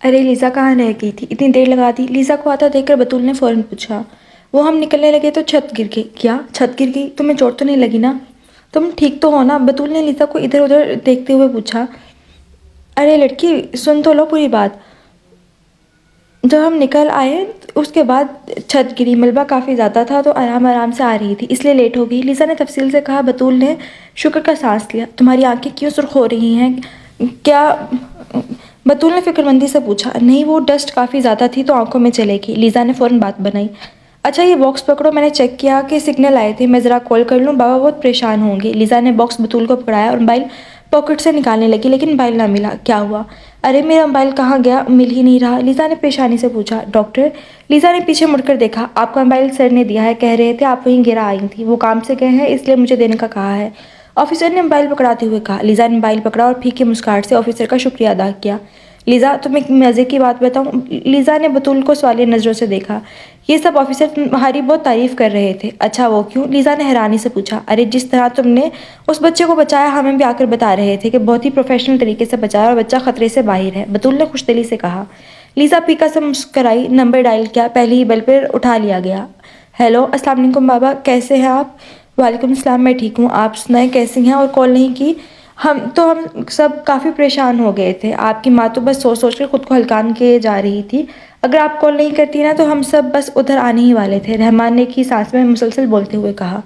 अरे लीज़ा कहाँ रह गई थी, इतनी देर लगा दी। लीज़ा को आता देखकर बतूल ने फ़ौरन पूछा। वो हम निकलने लगे तो छत गिर गई। क्या छत गिर गई? तुम्हें चोट तो नहीं लगी ना? तुम ठीक तो हो ना? बतूल ने लीज़ा को इधर उधर देखते हुए पूछा। अरे लड़की, सुन तो लो पूरी बात। जब हम निकल आए उसके बाद छत गिरी, मलबा काफ़ी ज़्यादा था तो आराम आराम से आ रही थी, इसलिए लेट हो गई। लीज़ा ने तफसील से कहा। बतूल ने शुक्र का सांस लिया। तुम्हारी आंखें क्यों सुर्ख हो रही हैं? क्या? बतूल ने फिक्रमंदी से पूछा। नहीं, वो डस्ट काफ़ी ज़्यादा थी तो आंखों में चलेगी। लीज़ा ने फ़ौरन बात बनाई। अच्छा ये बॉक्स पकड़ो, मैंने चेक किया कि सिग्नल आए थे, मैं ज़रा कॉल कर लूँ, बाबा बहुत परेशान होंगे। लीज़ा ने बॉक्स बतूल को पकड़ाया और मोबाइल पॉकेट से निकालने लगी, लेकिन मोबाइल ना मिला। क्या हुआ? अरे मेरा मोबाइल कहाँ गया? मिल ही नहीं रहा। लीज़ा ने परेशानी से पूछा। डॉक्टर? लीज़ा ने पीछे मुड़कर देखा। आपका मोबाइल सर ने दिया है, कह रहे थे आप वहीं गिरा आई थी। वो काम से गए हैं इसलिए मुझे देने का कहा है, ऑफिसर ने मोबाइल पकड़ाते हुए कहा। लीज़ा ने मोबाइल पकड़ा और फीकी मुस्कुराहट से ऑफिसर का शुक्रिया अदा किया। लीज़ा तुम्हें एक मज़े की बात बताऊं? लीज़ा ने बतूल को सवालिया नज़रों से देखा। ये सब ऑफिसर तुम्हारी बहुत तारीफ़ कर रहे थे। अच्छा वो क्यों? लीज़ा ने हैरानी से पूछा। अरे जिस तरह तुमने उस बच्चे को बचाया, हमें भी आकर बता रहे थे कि बहुत ही प्रोफेशनल तरीके से बचाया और बच्चा खतरे से बाहर है, बतूल ने खुशदिली से कहा। लीज़ा फीका से मुस्कराई। नंबर डायल किया, पहले ही बल पर उठा लिया गया। हेलो, अस्सलाम वालेकुम बाबा, कैसे हैं आप? वालेकुम सलाम, मैं ठीक हूँ, आप सुनाएं कैसी हैं? और कॉल नहीं की? हम सब काफ़ी परेशान हो गए थे। आपकी माँ तो बस सोच सोच कर खुद को हल्कान किए जा रही थी। अगर आप कॉल नहीं करती ना तो हम सब बस उधर आने ही वाले थे, रहमान ने की सांस में मुसलसल बोलते हुए कहा।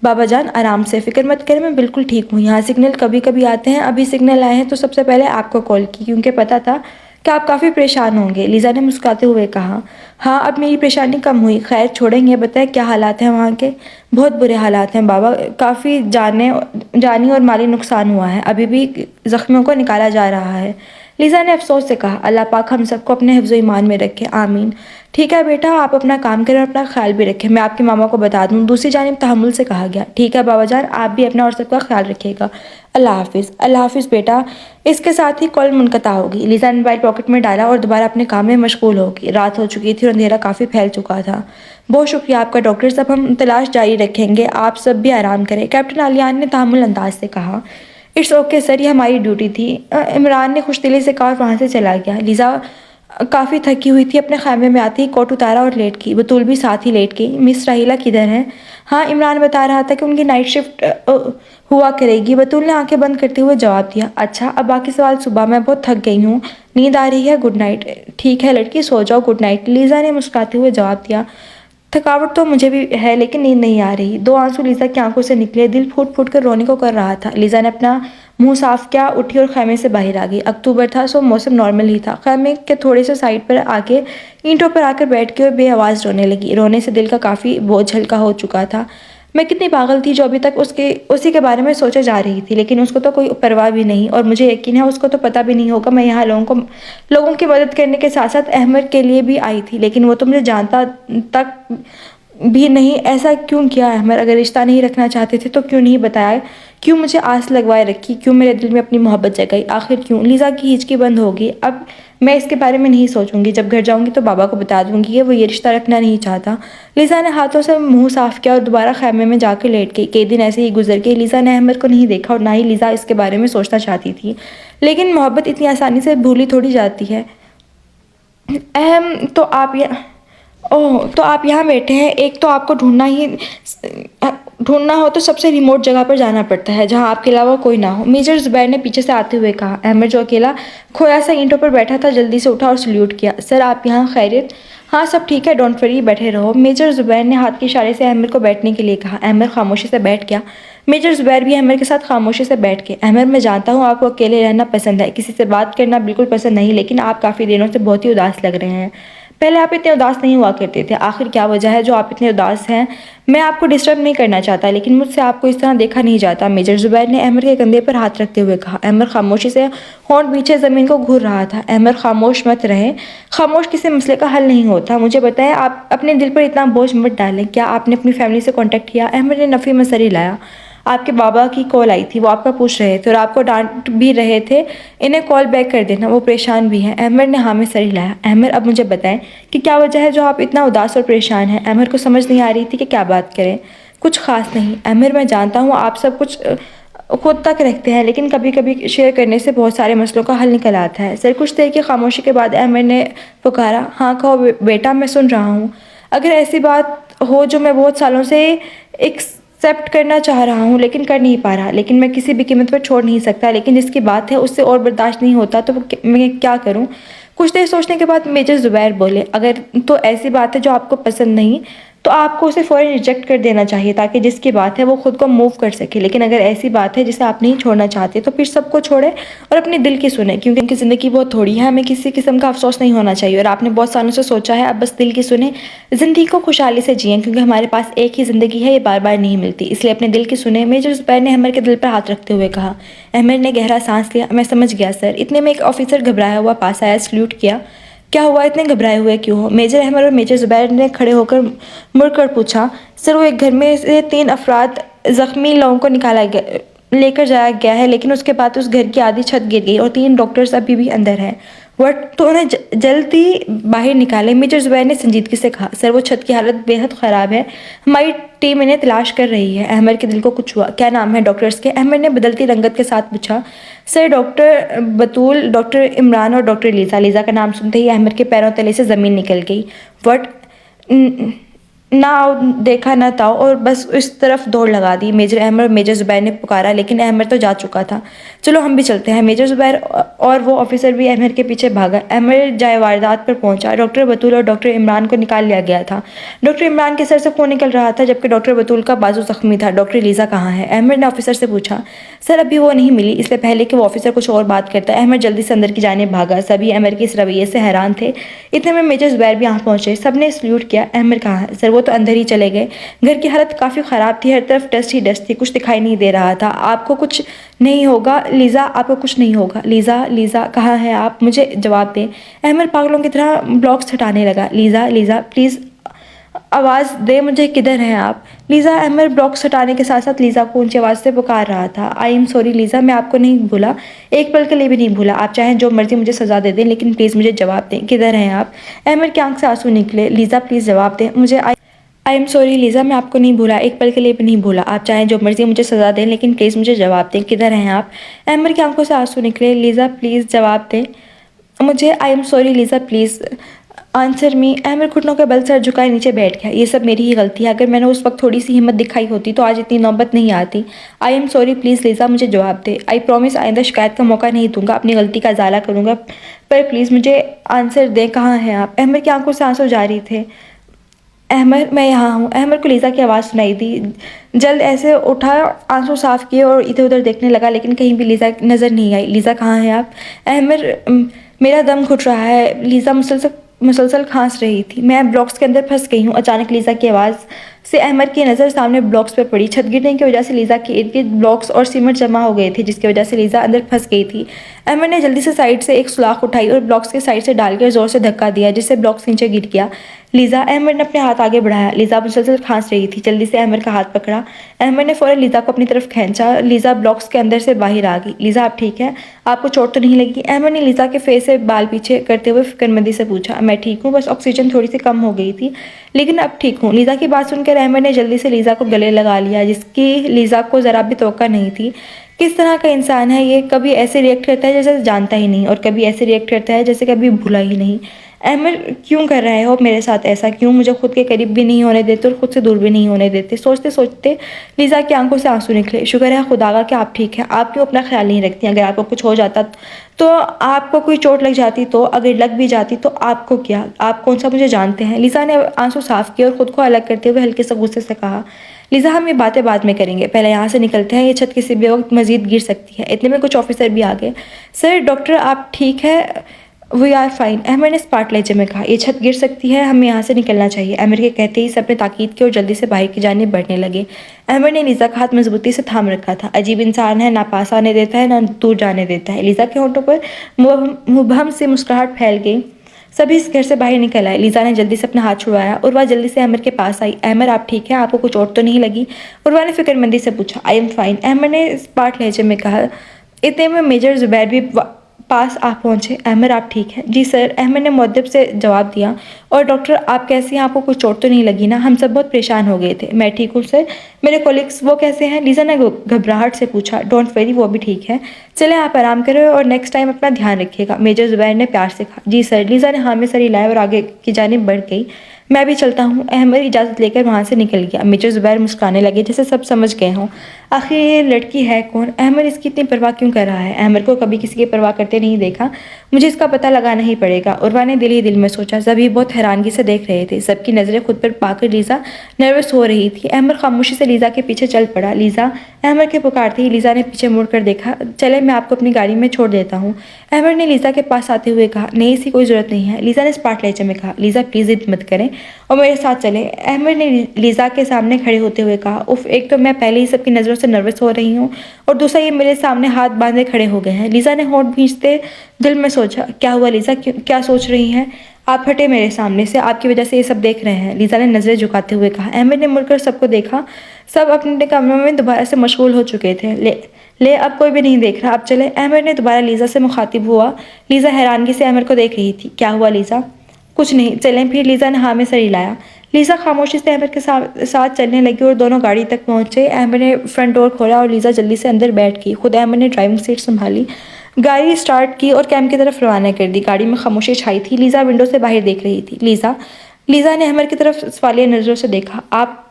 बाबा जान आराम से, फिक्र मत करें, मैं बिल्कुल ठीक हूँ। यहाँ सिग्नल कभी कभी आते हैं, अभी सिग्नल आए हैं तो सबसे पहले आपको कॉल की, क्योंकि पता था कि आप काफ़ी परेशान होंगे। लीज़ा ने मुस्कुराते हुए कहा। हाँ अब मेरी परेशानी कम हुई। खैर छोड़ेंगे, बताएं क्या हालात हैं वहाँ के? बहुत बुरे हालात हैं बाबा, काफ़ी जानी और माली नुकसान हुआ है, अभी भी ज़ख्मियों को निकाला जा रहा है। लीज़ा ने अफसोस से कहा। अल्लाह पाक हम सबको अपने हिफ्ज़ ईमान में रखे, आमीन। ठीक है बेटा, आप अपना काम करें और अपना ख्याल भी रखें, मैं आपकी मामा को बता दूँ। दूसरी जानिब तहम्मुल से कहा गया। ठीक है बाबा जान, आप भी अपना और सबका ख्याल रखिएगा। अल्लाह हाफिज़। अल्लाह हाफिज़ बेटा। इसके साथ ही कॉल मुनक़ता होगी। लीज़ा ने मोबाइल पॉकेट में डाला और दोबारा अपने काम में मशगूल होगी। रात हो चुकी थी और अंधेरा काफ़ी फैल चुका था। बहुत शुक्रिया आपका डॉक्टर साहब, हम तलाश जारी रखेंगे, आप सब भी आराम करें, कैप्टन आलियान ने तहम्मुल अंदाज से कहा। इट्स ओके सर, ये हमारी ड्यूटी थी, इमरान ने खुशदिली से कहा और वहाँ से चला गया। लीज़ा काफ़ी थकी हुई थी, अपने खैमे में आती ही कोट उतारा और लेट गई। बतूल भी साथ ही लेट गई। मिस राहीला किधर है? हाँ, इमरान बता रहा था कि उनकी नाइट शिफ्ट हुआ करेगी। बतूल ने आंखें बंद करते हुए जवाब दिया। अच्छा, अब बाकी सवाल सुबह, मैं बहुत थक गई हूँ, नींद आ रही है, गुड नाइट। ठीक है लड़की, सो जाओ, गुड नाइट, लीज़ा ने मुस्कुराते हुए जवाब दिया। थकावट तो मुझे भी है लेकिन नींद नहीं आ रही। दो आंसू लीज़ा की आंखों से निकले, दिल फूट फूट कर रोने को कर रहा था। लीज़ा ने अपना मुंह साफ किया, उठी और खैमे से बाहर आ गई। अक्टूबर था सो मौसम नॉर्मल ही था। खैमे के थोड़े से साइड पर आके ईंटों पर आकर बैठ के और बेआवाज़ रोने लगी। रोने से दिल का काफ़ी बोझ हल्का हो चुका था। मैं कितनी पागल थी जो अभी तक उसी के बारे में सोचे जा रही थी, लेकिन उसको तो कोई परवाह भी नहीं, और मुझे यकीन है उसको तो पता भी नहीं होगा मैं यहाँ लोगों की मदद करने के साथ साथ अहमद के लिए भी आई थी। लेकिन वो तो मुझे जानता तक भी नहीं। ऐसा क्यों किया अहमद? अगर रिश्ता नहीं रखना चाहते थे तो क्यों नहीं बताया? क्यों मुझे आस लगवाए रखी? क्यों मेरे दिल में अपनी मोहब्बत जगाई? आखिर क्यों? लीज़ा की हिचकी बंद होगी। अब मैं इसके बारे में नहीं सोचूंगी। जब घर जाऊंगी तो बाबा को बता दूंगी कि वो ये रिश्ता रखना नहीं चाहता। लीज़ा ने हाथों से मुंह साफ किया और दोबारा खैमे में जाकर लेट गई। कई दिन ऐसे ही गुजर गए। लीज़ा ने अहमद को नहीं देखा और ना ही लीज़ा इसके बारे में सोचना चाहती थी। लेकिन मोहब्बत इतनी आसानी से भूली थोड़ी जाती है। अहम तो आप ये ओह, तो आप यहाँ बैठे हैं। एक तो आपको ढूंढना हो तो सबसे रिमोट जगह पर जाना पड़ता है जहाँ आपके अलावा कोई ना हो, मेजर जुबैर ने पीछे से आते हुए कहा। अहमद जो अकेला खोया सा ईंटों पर बैठा था जल्दी से उठा और सल्यूट किया। सर आप यहाँ खैरियत? हाँ सब ठीक है, डोंट वरी, बैठे रहो। मेजर जुबैर ने हाथ के इशारे से अहमद को बैठने के लिए कहा। अहमद खामोशी से बैठ गया। मेजर जुबैर भी अहमद के साथ खामोशी से बैठ गए। अहमद मैं जानता हूँ आपको अकेले रहना पसंद है, किसी से बात करना बिल्कुल पसंद नहीं, लेकिन आप काफ़ी दिनों से बहुत ही उदास लग रहे हैं। पहले आप इतने उदास नहीं हुआ करते थे, आखिर क्या वजह है जो आप इतने उदास हैं? मैं आपको डिस्टर्ब नहीं करना चाहता, लेकिन मुझसे आपको इस तरह देखा नहीं जाता, मेजर जुबैर ने अहमद के कंधे पर हाथ रखते हुए कहा। अहमद खामोशी से होंठ पीछे ज़मीन को घूर रहा था। अहमद खामोश मत रहे, खामोश किसी मसले का हल नहीं होता। मुझे बताएं, आप अपने दिल पर इतना बोझ मत डालें। क्या आपने अपनी फैमिली से कॉन्टेक्ट किया? अहमद ने नफ़ी में सर हिलाया। आपके बाबा की कॉल आई थी, वो आपका पूछ रहे थे और आपको डांट भी रहे थे, इन्हें कॉल बैक कर देना, वो परेशान भी हैं। अहमद ने हाँ में सर हिलाया। अहमद अब मुझे बताएं कि क्या वजह है जो आप इतना उदास और परेशान हैं? अहमद को समझ नहीं आ रही थी कि क्या बात करें। कुछ खास नहीं अहमद, मैं जानता हूँ खुद तक रखते हैं, लेकिन कभी कभी शेयर करने से बहुत सारे मसलों का हल निकल आता है। सर कुछ देर की खामोशी के बाद अहमद ने पुकारा, हाँ कहो बेटा, मैं सुन रहा हूँ। अगर ऐसी बात हो जो मैं बहुत सालों से एक्सेप्ट करना चाह रहा हूँ लेकिन कर नहीं पा रहा, लेकिन मैं किसी भी कीमत पर छोड़ नहीं सकता, लेकिन जिसकी बात है उससे और बर्दाश्त नहीं होता, तो मैं क्या करूँ? कुछ देर सोचने के बाद मेजर ज़ुबैर बोले, अगर तो ऐसी बात है जो आपको पसंद नहीं तो आपको उसे फ़ौरन रिजेक्ट कर देना चाहिए, ताकि जिसकी बात है वो खुद को मूव कर सके। लेकिन अगर ऐसी बात है जिसे आप नहीं छोड़ना चाहते तो फिर सबको छोड़े और अपने दिल की सुने, क्योंकि उनकी ज़िंदगी बहुत थोड़ी है, हमें किसी किस्म का अफसोस नहीं होना चाहिए। और आपने बहुत सालों से सोचा है, अब बस दिल की सुने, ज़िंदगी को खुशहाली से जिएं, क्योंकि हमारे पास एक ही ज़िंदगी है, ये बार बार नहीं मिलती, इसलिए अपने दिल की सुने। मेजर ज़ुबैर ने अहमद के दिल पर हाथ रखते हुए कहा। अहमद ने गहरा सांस लिया। मैं समझ गया सर। इतने में एक ऑफिसर घबराया हुआ पास आया, सल्यूट किया। क्या हुआ, इतने घबराए हुए क्यों हो? मेजर अहमद और मेजर ज़ुबैर ने खड़े होकर मुड़कर पूछा। सर वो एक घर में से 3 अफराद ज़ख्मी लोगों को निकाला गया, लेकर जाया गया है, लेकिन उसके बाद उस घर की आधी छत गिर गई और 3 डॉक्टर्स अभी भी अंदर हैं। वट तो उन्हें जल्दी बाहर निकाले। मेजर ज़ुबैर ने संजीदगी से कहा। सर वो छत की हालत बेहद ख़राब है, हमारी टीम इन्हें तलाश कर रही है। अहमद के दिल को कुछ हुआ। क्या नाम है डॉक्टर्स के? अहमद ने बदलती रंगत के साथ पूछा। सर डॉक्टर बतूल, डॉक्टर इमरान और डॉक्टर लीज़ा। लीज़ा का नाम सुनते ही अहमद के पैरों तले से ज़मीन निकल गई। वट ना आओ देखा ना ताओ, और बस उस तरफ दौड़ लगा दी। मेजर अहमद और मेजर ज़ुबैर ने पुकारा, लेकिन अहमद तो जा चुका था। चलो हम भी चलते हैं। मेजर ज़ुबैर और वो ऑफिसर भी अहमद के पीछे भागा। अहमद जाए वारदात पर पहुंचा। डॉक्टर बतूल और डॉक्टर इमरान को निकाल लिया गया था। डॉक्टर इमरान के सर से खून निकल रहा था, जबकि डॉक्टर बतूल का बाजू जख्मी था। डॉक्टर लीज़ा कहाँ है? अहमद ने ऑफिसर से पूछा। सर अभी वो नहीं मिली। इससे पहले कि वो ऑफिसर कुछ और बात करता, अहमद जल्दी से अंदर की जाने भागा। सभी अहमद के इस रवैये से हैरान थे। इतने में मेजर ज़ुबैर भी यहाँ पहुंचे। सबने सल्यूट किया। अहमद कहाँ है? सर वो तो अंदर ही चले गए। घर की हालत काफ़ी ख़राब थी, हर तरफ डस्ट ही डस्ट थी, कुछ दिखाई नहीं दे रहा था। आपको कुछ नहीं होगा लीज़ा, आपको कुछ नहीं होगा। लीज़ा, लीज़ा कहाँ है आप? मुझे जवाब दें। अहमद पागलों की तरह ब्लॉक्स हटाने लगा। लीज़ा, लीज़ा प्लीज़ आवाज़ दे मुझे, किधर हैं आप? लीज़ा। अहमद ब्लॉक्स हटाने के साथ साथ लीज़ा को ऊंची आवाज़ से पुकार रहा था। आई एम सॉरी लीज़ा, मैं आपको नहीं भूला, एक पल के लिए भी नहीं भूला। आप चाहें जो मर्जी मुझे सज़ा दे दें, लेकिन प्लीज़ मुझे जवाब दें, किधर हैं आप? अहमद की आंख से आंसू निकले। लीज़ा प्लीज़ जवाब दें मुझे। आई एम सॉरी लीज़ा, मैं आपको नहीं भूला, एक पल के लिए भी नहीं भूला। आप चाहें जो मर्जी मुझे सज़ा दें, लेकिन प्लीज़ मुझे जवाब दें, किधर हैं आप? अहमद की आंखों से आंसू निकले। लीज़ा प्लीज़ जवाब दें मुझे। I am sorry Lisa, please answer me. Ahmad घुटनों के बल सर झुकाए नीचे बैठ गया। ये सब मेरी ही गलती है, अगर मैंने उस वक्त थोड़ी सी हिम्मत दिखाई होती तो आज इतनी नौबत नहीं आती। I am sorry please Lisa, मुझे जवाब दे। आई प्रॉमिस आइंदा शिकायत का मौका नहीं दूंगा, अपनी गलती का इजाला करूंगा, पर प्लीज़ मुझे आंसर दें, कहाँ हैं आप? अहमद की आंखों से आंसू जारी थे। अहमद मैं यहाँ हूँ। अहमद को लीज़ा की आवाज़ सुनाई दी। जल्द ऐसे उठा, आंसू साफ किए और इधर उधर देखने लगा, लेकिन कहीं भी लीज़ा नज़र नहीं आई। लीज़ा कहाँ है आप? अहमद मेरा दम घुट रहा है। लीज़ा मुसलसल खांस रही थी। मैं ब्लॉक्स के अंदर फंस गई हूँ। अचानक लीज़ा की आवाज़ से अहमद की नज़र सामने ब्लॉक्स पर पड़ी। छत गिरने की वजह से लीज़ा के इर्द गिर्द ब्लॉक्स और सीमेंट जमा हो गए थे, जिसकी वजह से लीज़ा अंदर फंस गई थी। अहमद ने जल्दी से साइड से एक सुराख उठाई और ब्लॉक्स के साइड से डालकर ज़ोर से धक्का दिया, जिससे ब्लॉक्स नीचे गिर गया। लीज़ा। अहमद ने अपने हाथ आगे बढ़ाया। लीज़ा मुसलसल खांस रही थी। जल्दी से अहमद का हाथ पकड़ा। अहमद ने फ़ौरन लीज़ा को अपनी तरफ खींचा। लीज़ा ब्लॉक्स के अंदर से बाहर आ गई। लीज़ा आप ठीक है? आपको चोट तो नहीं लगी? अहमद ने लीज़ा के फेस से बाल पीछे करते हुए फिक्रमंदी से पूछा। मैं ठीक हूँ, बस ऑक्सीजन थोड़ी सी कम हो गई थी, लेकिन अब ठीक हूँ। लीज़ा की बात सुनकर अहमद ने जल्दी से लीज़ा को गले लगा लिया, जिसकी लीज़ा को ज़रा भी तवक्का नहीं थी। किस तरह का इंसान है ये? कभी ऐसे रिएक्ट करता है जैसे जानता ही नहीं, और कभी ऐसे रिएक्ट करता है जैसे कभी भूला ही नहीं। अहमद क्यों कर रहे हो मेरे साथ ऐसा? क्यों मुझे खुद के करीब भी नहीं होने देते और खुद से दूर भी नहीं होने देते? सोचते सोचते लीज़ा की आंखों से आंसू निकले। शुक्र है खुदा का कि आप ठीक हैं। आप क्यों अपना ख्याल नहीं रखती? अगर आपको कुछ हो जाता तो, आपको कोई चोट लग जाती तो, अगर लग भी जाती तो आपको क्या? आप कौन सा मुझे जानते हैं? लीज़ा ने आंसू साफ किए और खुद को अलग करते हुए हल्के से गुस्से से कहा। लीज़ा हम ये बातें बाद में करेंगे, पहले यहाँ से निकलते हैं, ये छत किसी भी वक्त मज़ीद गिर सकती है। इतने में कुछ ऑफिसर भी आ गए। सर डॉक्टर आप ठीक है? वी आर फाइन, अहमद ने स्पार्ट लहजे में कहा। ये छत गिर सकती है, हमें यहाँ से निकलना चाहिए। अहमद के कहते ही सबने ताकीद की और जल्दी से बाहर की जानिब बढ़ने लगे। अहमद ने लीज़ा का हाथ मजबूती से थाम रखा था। अजीब इंसान है, ना पास आने देता है ना दूर जाने देता है। लीज़ा के होंठों पर मुबहम से मुस्कुराहट फैल गई। सभी इस घर से बाहर निकल आए। लीज़ा ने जल्दी से अपना हाथ छुड़वाया। उर्वा जल्दी से अहमद के पास आई। अहमद आप ठीक है? आपको कुछ चोट तो नहीं लगी? उर्वा ने फिक्रमंदी से पूछा। आई एम फाइन, अहमद ने स्पार्ट लहजे में कहा। इतने में मेजर ज़ुबैर भी पास आप पहुंचे। अहमद आप ठीक हैं? जी सर, अहमद ने मुअद्दब से जवाब दिया। और डॉक्टर आप कैसी हैं? आपको कोई चोट तो नहीं लगी ना? हम सब बहुत परेशान हो गए थे। मैं ठीक हूँ सर। मेरे कॉलिग्स वो कैसे हैं? लीजा ने घबराहट से पूछा। डोंट वरी, वो भी ठीक है। चलें आप आराम करें और नेक्स्ट टाइम अपना ध्यान रखिएगा, मेजर जुबैर ने प्यार से कहा। जी सर। लीजा ने हाँ में सर हिलाया और आगे की जानिब बढ़ गई। मैं भी चलता हूँ। अहमद इजाज़त लेकर वहाँ से निकल गया। मेजर जुबैर मुस्कुराने लगे जैसे सब समझ गए हों। आखिर ये लड़की है कौन? अहमद इसकी इतनी परवाह क्यों कर रहा है? अहमद को कभी किसी की परवाह करते नहीं देखा, मुझे इसका पता लगाना ही पड़ेगा। उर्वा ने दिल ही दिल में सोचा। सभी बहुत हैरानगी से देख रहे थे। सबकी नज़रें खुद पर पाकर लीजा नर्वस हो रही थी। अहमद खामोशी से लीजा के पीछे चल पड़ा। लीजा, अहमद के पुकारते ही लीजा ने पीछे मुड़कर देखा। चले, मैं आपको अपनी गाड़ी में छोड़ देता हूँ, अहमद ने लीजा के पास आते हुए कहा। नहीं, इसकी कोई ज़रूरत नहीं है, लीजा ने स्पार्ट लहजे में कहा। लीजा प्लीज़ जिद मत करें और मेरे साथ चले, अहमद ने लीजा के सामने खड़े होते हुए कहा। उफ, एक तो मैं पहले ही सबकी नज़रों से नर्वस हो रही हूँ और दूसरा ये मेरे सामने हाथ बांधे खड़े हो गए हैं। लीजा ने होंठ भींचते दिल में सोचा। क्या हुआ लीजा, क्या सोच रही हैं? आप हटे मेरे सामने से, आपकी वजह से ये सब देख रहे हैं, लीजा ने नज़रें झुकाते हुए कहा। अहमद ने मुड़कर सबको देखा। सब अपने कमरों में दोबारा से मशगूल हो चुके थे। ले अब कोई भी नहीं देख रहा, अब चले, अहमद ने दोबारा लीजा से मुखातिब हुआ। लीजा हैरानगी से अहमद को देख रही थी। क्या हुआ लीजा? कुछ नहीं, चलें फिर, लीजा ने हाँ में सर हिलाया। लीजा खामोशी से अहमद के साथ चलने लगी और दोनों गाड़ी तक पहुंचे। अहमद ने फ्रंट डोर खोला और लीजा जल्दी से अंदर बैठ गई। खुद अहमद ने ड्राइविंग सीट संभाली, गाड़ी स्टार्ट की और कैंप की तरफ रवाना कर दी। गाड़ी में खामोशी छाई थी। लीजा विंडो से बाहर देख रही थी। लीजा ने अहमद की तरफ सवालिया नज़रों से देखा। आप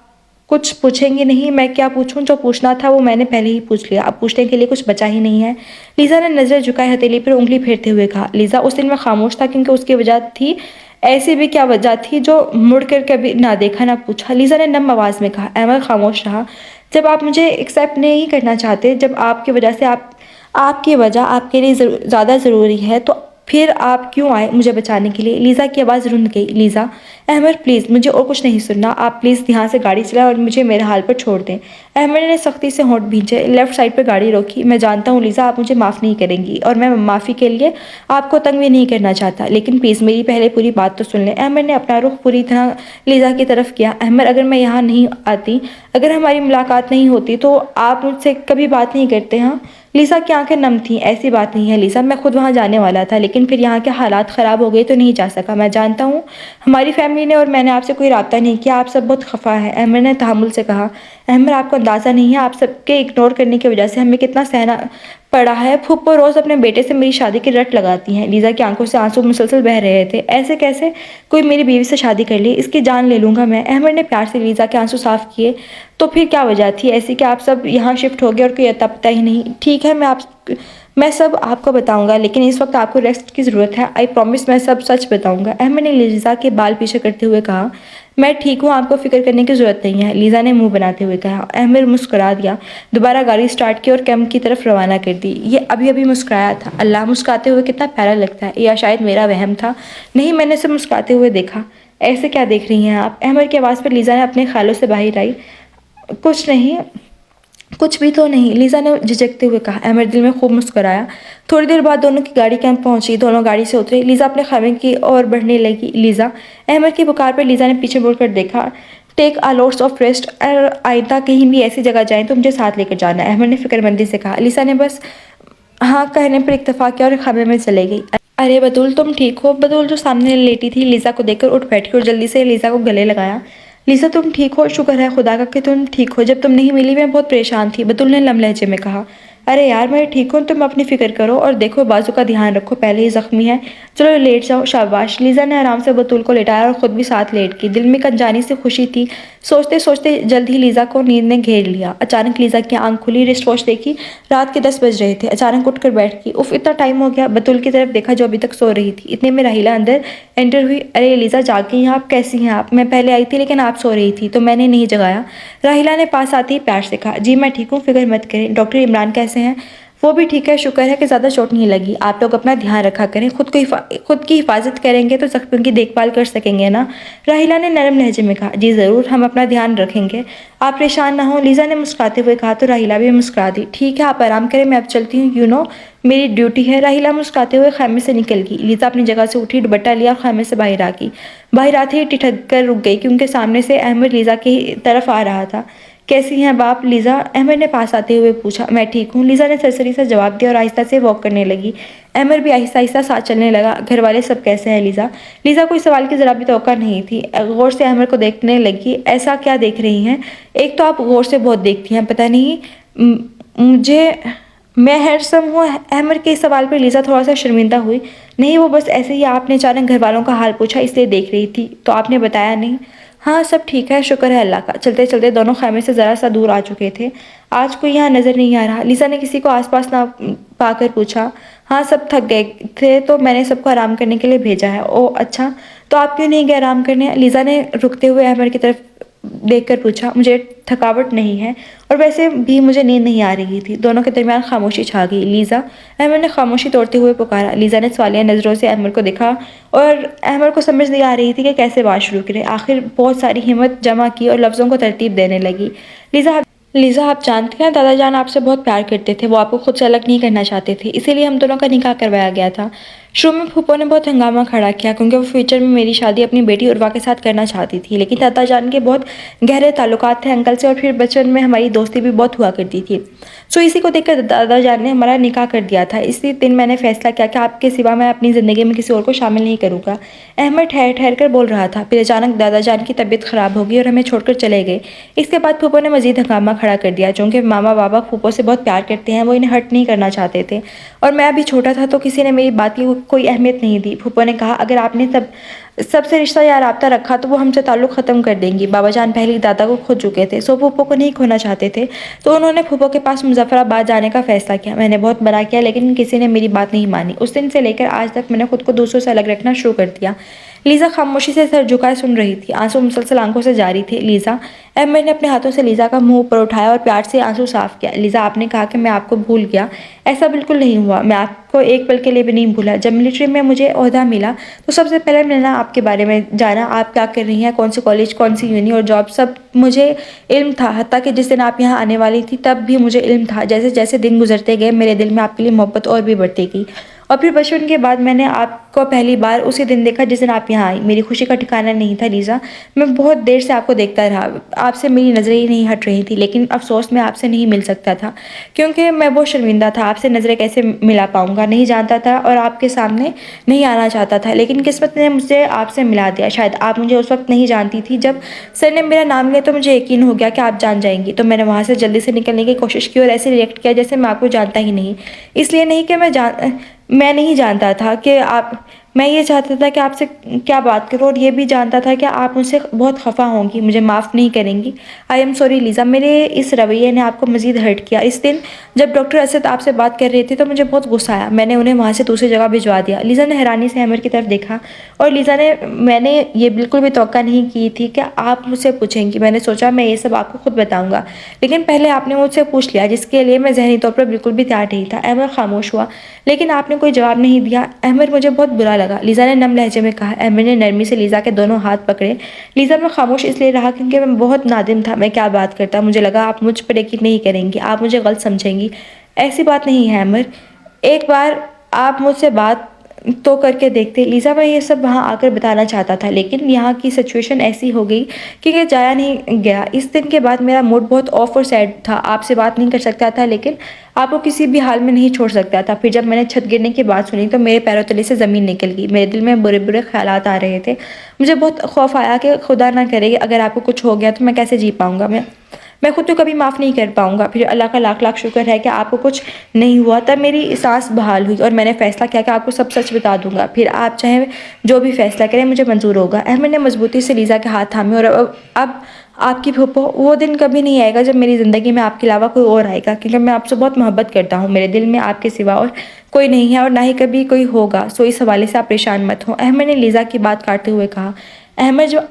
कुछ पूछेंगी नहीं? मैं क्या पूछूं? जो पूछना था वो मैंने पहले ही पूछ लिया, अब पूछने के लिए कुछ बचा ही नहीं है। लीजा ने नज़र झुकाए हथेली पर उंगली फेरते हुए कहा। लीजा उस दिन मैं खामोश था क्योंकि उसकी वजह थी। ऐसी भी क्या वजह थी जो मुड़कर कभी ना देखा ना पूछा? लीजा ने नम आवाज़ में कहा। अहमद खामोश रहा। जब आप मुझे एक्सेप्ट नहीं करना चाहते, जब आपकी वजह से आपकी वजह आपके लिए ज़्यादा ज़रूरी है, तो फिर आप क्यों आए मुझे बचाने के लिए? लीजा की आवाज़ रुंध गई। लीजा, अहमद प्लीज़, मुझे और कुछ नहीं सुनना, आप प्लीज़ यहाँ से गाड़ी चलाएं और मुझे मेरे हाल पर छोड़ दें। अहमद ने सख्ती से होंठ भींचे, लेफ्ट साइड पर गाड़ी रोकी। मैं जानता हूँ लीजा, आप मुझे माफ़ नहीं करेंगी और मैं माफ़ी के लिए आपको तंग भी नहीं करना चाहता, लेकिन प्लीज़ मेरी पहले पूरी बात तो सुन लें। अहमद ने अपना रुख पूरी तरह लीजा की तरफ किया। अहमद, अगर मैं यहाँ नहीं आती, अगर हमारी मुलाकात नहीं होती, तो आप मुझसे कभी बात नहीं करते? हाँ, लीजा की आंखें नम थीं। ऐसी बात नहीं है लीजा, मैं खुद वहाँ जाने वाला था, लेकिन फिर यहाँ के हालात ख़राब हो गए तो नहीं जा सका। मैं जानता हूँ हमारी फैमिली ने और मैंने आपसे कोई रब्ता नहीं किया, आप सब बहुत खफा है, अहमद ने तहम्मुल से कहा। अहमद, आपको अंदाज़ा नहीं है, आप सबके इग्नोर करने की वजह से हमें कितना सहना पड़ा है। फुप्पो रोज़ अपने बेटे से मेरी शादी की रट लगाती हैं। लीजा की आंखों से आंसू मुसलसल बह रहे थे। ऐसे कैसे कोई मेरी बीवी से शादी कर ले, इसकी जान ले लूँगा मैं। अहमद ने प्यार से लीजा के आंसू साफ किए। तो फिर क्या वजह थी ऐसी कि आप सब यहाँ शिफ्ट हो गए और कोई अता पता ही नहीं? ठीक है, मैं सब आपको बताऊंगा, लेकिन इस वक्त आपको रेस्ट की ज़रूरत है। आई प्रॉमिस, मैं सब सच बताऊंगा। अहमद ने लीजा के बाल पीछे करते हुए कहा। मैं ठीक हूँ, आपको फिक्र करने की ज़रूरत नहीं है, लीजा ने मुंह बनाते हुए कहा। अहमद मुस्कुरा दिया, दोबारा गाड़ी स्टार्ट की और कैंप की तरफ रवाना कर दी। ये अभी अभी मुस्कुराया था। अल्लाह, मुस्कुराते हुए कितना प्यारा लगता है, या शायद मेरा वहम था। नहीं, मैंने उसे मुस्कुराते हुए देखा। ऐसे क्या देख रही हैं आप? अहमद की आवाज़ पर लीजा ने अपने ख्यालों से बाहर आई। कुछ नहीं, कुछ भी तो नहीं, लीजा ने झिझकते हुए कहा। अहमद दिल में खूब मुस्कुराया। थोड़ी देर बाद दोनों की गाड़ी कैंप पहुंची। दोनों गाड़ी से उतरे। लीजा अपने खामे की ओर बढ़ने लगी। लीजा, अहमद की पुकार पर लीजा ने पीछे मुड़कर देखा। Take a lots of rest, और आइंदा कहीं भी ऐसी जगह जाएं तो मुझे साथ लेकर जाना, अहमद ने फिक्रमंदी से कहा। लीजा ने बस हाँ कहने पर इत्तेफाक किया और खामे में चले गई। अरे बतूल, तुम ठीक हो? बतूल जो सामने लेटी थी लीजा को देखकर उठ बैठी और जल्दी से लीजा को गले लगाया। लीजा, तुम ठीक हो? शुक्र है खुदा का कि तुम ठीक हो, जब तुम नहीं मिली मैं बहुत परेशान थी, बतूल ने लम लहजे में कहा। अरे यार, मैं ठीक हूँ, तुम अपनी फिक्र करो और देखो बाजू का ध्यान रखो, पहले ही जख्मी है। चलो लेट जाओ। शाबाश। लीजा ने आराम से बतूल को लेटाया और खुद भी साथ लेट गई। दिल में अनजानी से खुशी थी। सोचते सोचते जल्द ही लीजा को नींद ने घेर लिया। अचानक लीजा की आंख खुली, रिस्ट वॉच देखी, रात के 10 बज रहे थे। अचानक उठकर बैठ गई। उफ, इतना टाइम हो गया। बतूल की तरफ देखा जो अभी तक सो रही थी। इतने में राहिला अंदर एंटर हुई। अरे लीजा, जाग गई हैं आप? कैसी हैं आप? मैं पहले आई थी लेकिन आप सो रही थी तो मैंने नहीं जगाया, राहिला ने पास आते ही प्यार से कहा। जी मैं ठीक हूँ, फिक्र मत करें। डॉक्टर इमरान कैसे हैं? वो भी ठीक है, शुक्र है कि ज़्यादा चोट नहीं लगी। आप लोग अपना ध्यान रखा करें, खुद की हिफाजत करेंगे तो जख्मियों की देखभाल कर सकेंगे ना, राहिला ने नरम लहजे में कहा। जी ज़रूर, हम अपना ध्यान रखेंगे, आप परेशान ना हो, लीजा ने मुस्कुराते हुए कहा। तो राहिला भी मुस्कुरा दी। ठीक है, आप आराम करें, मैं अब चलती हूँ, मेरी ड्यूटी है। राहिला मुस्कुराते हुए खैमे से निकल गई। लीजा अपनी जगह से उठी, दुपट्टा लिया और खैमे से बाहर आ गई। बाहर आते ही ठिठक कर रुक गई क्योंकि सामने से अहमद लीजा की तरफ आ रहा था। कैसी हैं बाप लीज़ा? अहमर ने पास आते हुए पूछा। मैं ठीक हूँ, लीज़ा ने सरसरी सा जवाब दिया और आहिस्ता से वॉक करने लगी। अहमर भी आहिस्ता आहिस्ता साथ चलने लगा। घर वाले सब कैसे हैं लीज़ा? लीज़ा कोई सवाल की ज़रा भी तवक्का नहीं थी। गौर से अहमर को देखने लगी। ऐसा क्या देख रही हैं? एक तो आप गौर से बहुत देखती हैं, पता नहीं मुझे मैं हैंडसम हूँ? अहमर के इस सवाल पर लीज़ा थोड़ा सा शर्मिंदा हुई। नहीं, वो बस ऐसे ही आपने अचानक घर वालों का हाल पूछा इसलिए देख रही थी। तो आपने बताया नहीं? हाँ, सब ठीक है, शुक्र है अल्लाह का। चलते चलते दोनों खैमे से ज़रा सा दूर आ चुके थे। आज कोई यहाँ नज़र नहीं आ रहा? लीज़ा ने किसी को आसपास ना पाकर पूछा। हाँ, सब थक गए थे तो मैंने सबको आराम करने के लिए भेजा है। ओह अच्छा, तो आप क्यों नहीं गए आराम करने? लीज़ा ने रुकते हुए अहमर की तरफ देखकर पूछा। मुझे थकावट नहीं है और वैसे भी मुझे नींद नहीं आ रही थी। दोनों के दरमियान खामोशी छा गई। लीज़ा, अहमर ने खामोशी तोड़ते हुए पुकारा। लीज़ा ने सवालिया नज़रों से अहमर को देखा और अहमर को समझ नहीं आ रही थी कि कैसे बात शुरू करे। आखिर बहुत सारी हिम्मत जमा की और लफ्ज़ों को तरतीब देने लगी। लीज़ा, आप जानती हैं दादा जान आपसे बहुत प्यार करते थे। वो आपको खुद से अलग नहीं करना चाहते थे, इसीलिए हम दोनों का निकाह करवाया गया था। शुरू में फूफो ने बहुत हंगामा खड़ा किया क्योंकि वो फ्यूचर में मेरी शादी अपनी बेटी उर्वा के साथ करना चाहती थी, लेकिन दादा जान के बहुत गहरे ताल्लुकात थे अंकल से और फिर बचपन में हमारी दोस्ती भी बहुत हुआ करती थी। सो इसी को देखकर दादा जान ने हमारा निकाह कर दिया था। इसी दिन मैंने फैसला किया कि आपके सिवा मैं अपनी ज़िंदगी में किसी और को शामिल नहीं करूँगा। अहमद ठहर ठहर कर बोल रहा था। फिर अचानक दादा जान की तबीयत ख़राब हो गई और हमें छोड़कर चले गए। इसके बाद फूफो ने मजीद हंगामा खड़ा कर दिया। चूँकि मामा बाबा फूफो से बहुत प्यार करते हैं, वो इन्हें हर्ट नहीं करना चाहते थे और मैं अभी छोटा था तो किसी ने मेरी बात की कोई अहमियत नहीं दी। फूफो ने कहा अगर आपने सबसे रिश्ता या राब्ता रखा तो वो हमसे ताल्लुक़ ख़त्म कर देंगी। बाबा जान पहले ही दादा को खो चुके थे, सो फूफो को नहीं खोना चाहते थे, तो उन्होंने फूफो के पास मुजफ्फराबाद जाने का फ़ैसला किया। मैंने बहुत मना किया लेकिन किसी ने मेरी बात नहीं मानी। उस दिन से लेकर आज तक मैंने खुद को दूसरों से अलग रखना शुरू कर दिया। लीज़ा खामोशी से सर झुकाए सुन रही थी। आंसू मुसलसल आंखों से जारी थे। लीज़ा, अहमद ने अपने हाथों से लीज़ा का मुंह ऊपर उठाया और प्यार से आंसू साफ किया। लीज़ा, आपने कहा कि मैं आपको भूल गया, ऐसा बिल्कुल नहीं हुआ। मैं आपको एक पल के लिए भी नहीं भूला। जब मिलिट्री में मुझे ओहदा मिला तो सबसे पहले मैंने आपके बारे में जाना, आप क्या कर रही हैं, कौन से कॉलेज, कौन सी यूनी और जॉब, सब मुझे इल्म था। हत्ता कि जिस दिन आप यहाँ आने वाली थी तब भी मुझे इल्म था। जैसे जैसे दिन गुजरते गए मेरे दिल में आपके लिए मोहब्बत और भी बढ़ती गई। और फिर बचपन के बाद मैंने आपको पहली बार उसी दिन देखा जिस दिन आप यहाँ आई। मेरी खुशी का ठिकाना नहीं था लीज़ा। मैं बहुत देर से आपको देखता रहा, आपसे मेरी नज़रें ही नहीं हट रही थी, लेकिन अफसोस मैं आपसे नहीं मिल सकता था क्योंकि मैं बहुत शर्मिंदा था। आपसे नज़रें कैसे मिला पाऊँगा, नहीं जानता था और आपके सामने नहीं आना चाहता था, लेकिन किस्मत ने मुझे आपसे मिला दिया। शायद आप मुझे उस वक्त नहीं जानती थी। जब सर ने मेरा नाम लिया तो मुझे यकीन हो गया कि आप जान जाएंगी, तो मैंने वहाँ से जल्दी से निकलने की कोशिश की और ऐसे रिएक्ट किया जैसे मैं आपको जानता ही नहीं। इसलिए नहीं कि मैं नहीं जानता था कि मैं ये चाहता था कि आपसे क्या बात करूं और ये भी जानता था कि आप मुझसे बहुत खफा होंगी, मुझे माफ़ नहीं करेंगी। आई एम सॉरी लीज़ा, मेरे इस रवैये ने आपको मज़ीद हर्ट किया। इस दिन जब डॉक्टर असद आपसे बात कर रहे थे तो मुझे बहुत गुस्सा आया। मैंने उन्हें वहाँ से दूसरी जगह भिजवा दिया। लीज़ा ने हैरानी से अमर की तरफ देखा और लीज़ा ने मैंने ये बिल्कुल भी तवक्का नहीं की थी कि आप मुझसे पूछेंगी। मैंने सोचा मैं ये सब आपको खुद बताऊँगा, लेकिन पहले आपने मुझसे पूछ लिया, जिसके लिए मैं जहनी तौर पर बिल्कुल भी तैयार नहीं था। अहमर खामोश हुआ, लेकिन आपने कोई जवाब नहीं दिया। अहमर, मुझे बहुत बुरा लगा, लीज़ा ने नम लहजे में कहा। अहमर ने नरमी से लीज़ा के दोनों हाथ पकड़े। लीज़ा, मैं खामोश इसलिए रहा क्योंकि मैं बहुत नादिम था। मैं क्या बात करता, मुझे लगा आप मुझ पर यकीन नहीं करेंगी, आप मुझे गलत समझेंगी। ऐसी बात नहीं है अहमर, एक बार आप मुझसे बात तो करके देखते। लीज़ा, मैं ये सब वहाँ आकर बताना चाहता था, लेकिन यहाँ की सिचुएशन ऐसी हो गई कि ये जाया नहीं गया। इस दिन के बाद मेरा मूड बहुत ऑफ और सैड था। आपसे बात नहीं कर सकता था, लेकिन आपको किसी भी हाल में नहीं छोड़ सकता था। फिर जब मैंने छत गिरने की बात सुनी तो मेरे पैरों तले से ज़मीन निकल गई। मेरे दिल में बुरे बुरे ख्यालात आ रहे थे। मुझे बहुत खौफ आया कि खुदा ना करे कि अगर आपको कुछ हो गया तो मैं कैसे जी पाऊँगा। मैं खुद तो कभी माफ़ नहीं कर पाऊँगा। फिर अल्लाह का लाख लाख शुक्र है कि आपको कुछ नहीं हुआ। तब मेरी सांस बहाल हुई और मैंने फ़ैसला किया कि आपको सब सच बता दूंगा। फिर आप चाहे जो भी फ़ैसला करें मुझे मंजूर होगा। अहमद ने मजबूती से लीज़ा के हाथ थामे और अब आपकी फूफो, वो दिन कभी नहीं आएगा जब मेरी ज़िंदगी में आपके अलावा कोई और आएगा, क्योंकि मैं आपसे बहुत मोहब्बत करता हूँ। मेरे दिल में आपके सिवा और कोई नहीं है और ना ही कभी कोई होगा। सो इस हवाले से आप परेशान मत हो, अहमद ने लीज़ा की बात काटते हुए कहा। अहमद, जो